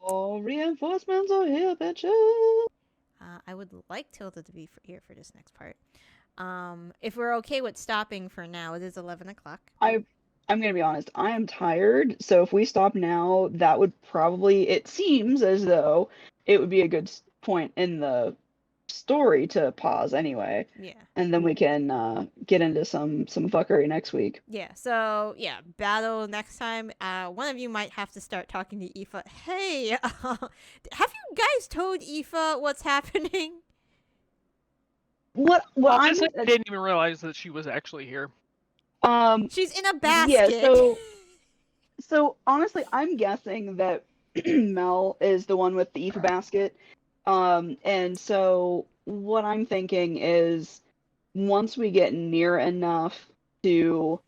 Oh, reinforcements are here, bitches. I would like Tilda to be here for this next part. If we're okay with stopping for now, it is 11 o'clock. I'm gonna be honest, I am tired, so if we stop now, that would probably, it seems as though it would be a good point in the story to pause anyway. Yeah. And then we can get into some fuckery next week. Yeah, so, yeah, battle next time. One of you might have to start talking to Aoife. Hey, have you guys told Aoife what's happening? What Honestly, I didn't even realize that she was actually here. She's in a basket. Yeah, so honestly, I'm guessing that Mel is the one with the Aoife basket. And so what I'm thinking is once we get near enough to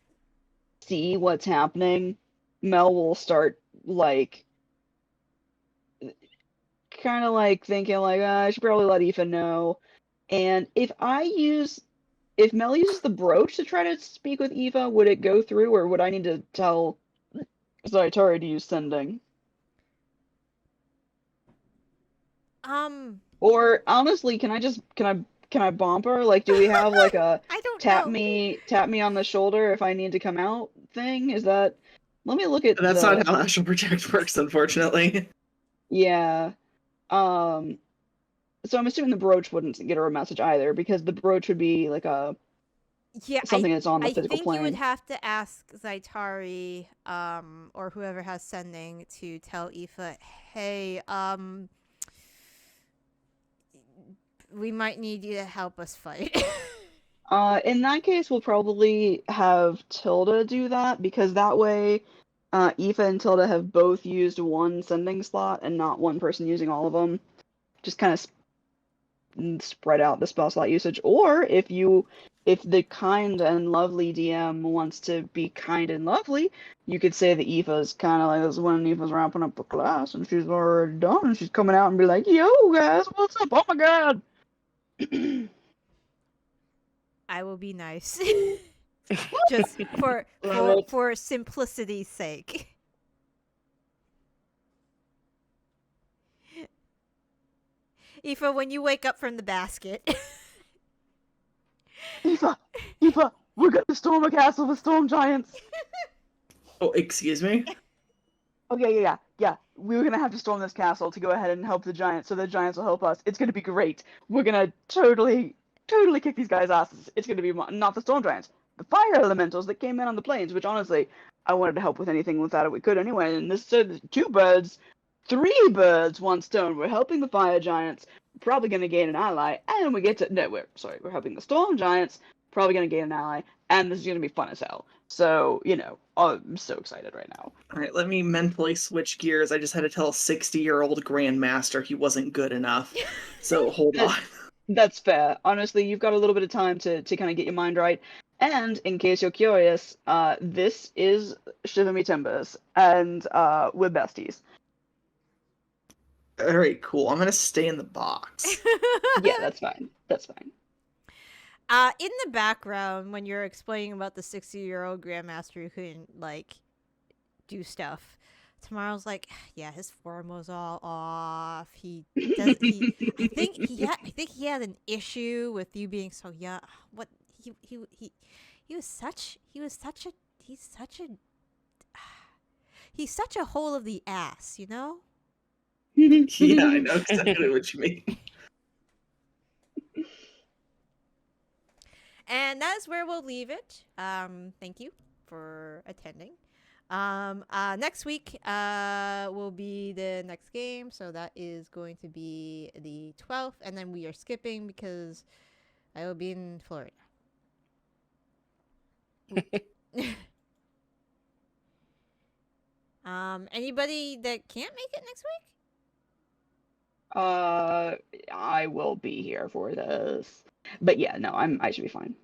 see what's happening, Mel will start like kind of like thinking like, I should probably let Aoife know. And if Mel uses the brooch to try to speak with Aoife, would it go through, or would I need to tell Zaitari to use sending? Or honestly, can I bump her? Like, do we have like a I don't tap know. me on the shoulder if I need to come out thing? Is that? Let me look at. That's not how Astral Project works, unfortunately. Yeah. So I'm assuming the brooch wouldn't get her a message either, because the brooch would be like something that's on the physical think plane. you would have to ask Zaitari, or whoever has sending to tell Aoife, hey, we might need you to help us fight. In that case, we'll probably have Tilda do that, because that way, Aoife and Tilda have both used one sending slot and not one person using all of them. Just kind of spread out the spell slot usage. Or if the kind and lovely DM wants to be kind and lovely, you could say that Aoife's kind of like this when Aoife's wrapping up the class and she's already done and she's coming out and be like, "Yo guys, what's up? Oh my god." I will be nice. Just Love it. for simplicity's sake. Aoife, when you wake up from the basket. Aoife, we're gonna storm a castle with storm giants. Oh, excuse me? Okay, yeah. We were gonna have to storm this castle to go ahead and help the giants, so the giants will help us. It's gonna be great. We're gonna totally kick these guys' asses. It's gonna be not the storm giants, the fire elementals that came in on the plains, which honestly, I wanted to help with anything with that we could anyway. And this said 3 birds, 1 stone. We're helping the fire giants, probably gonna gain an ally, and we're helping the storm giants, probably gonna gain an ally, and this is gonna be fun as hell. So, I'm so excited right now. All right, let me mentally switch gears. I just had to tell a 60-year-old grandmaster he wasn't good enough. So hold on. That's fair. Honestly, you've got a little bit of time to kind of get your mind right. And in case you're curious, this is Shiver Me Timbers, and we're besties. All right, cool. I'm going to stay in the box. Yeah, that's fine. That's fine. In the background, when you're explaining about the 60-year-old grandmaster who couldn't do stuff, Tamara's like, yeah, his form was all off. I think he had an issue with you being so young. What he's such a hole of the ass, you know? Yeah, I know exactly what you mean. And that is where we'll leave it. Thank you for attending. Next week will be the next game, so that is going to be the 12th, and then we are skipping because I will be in Florida. Anybody that can't make it next week? I will be here for this. But yeah, no, I should be fine.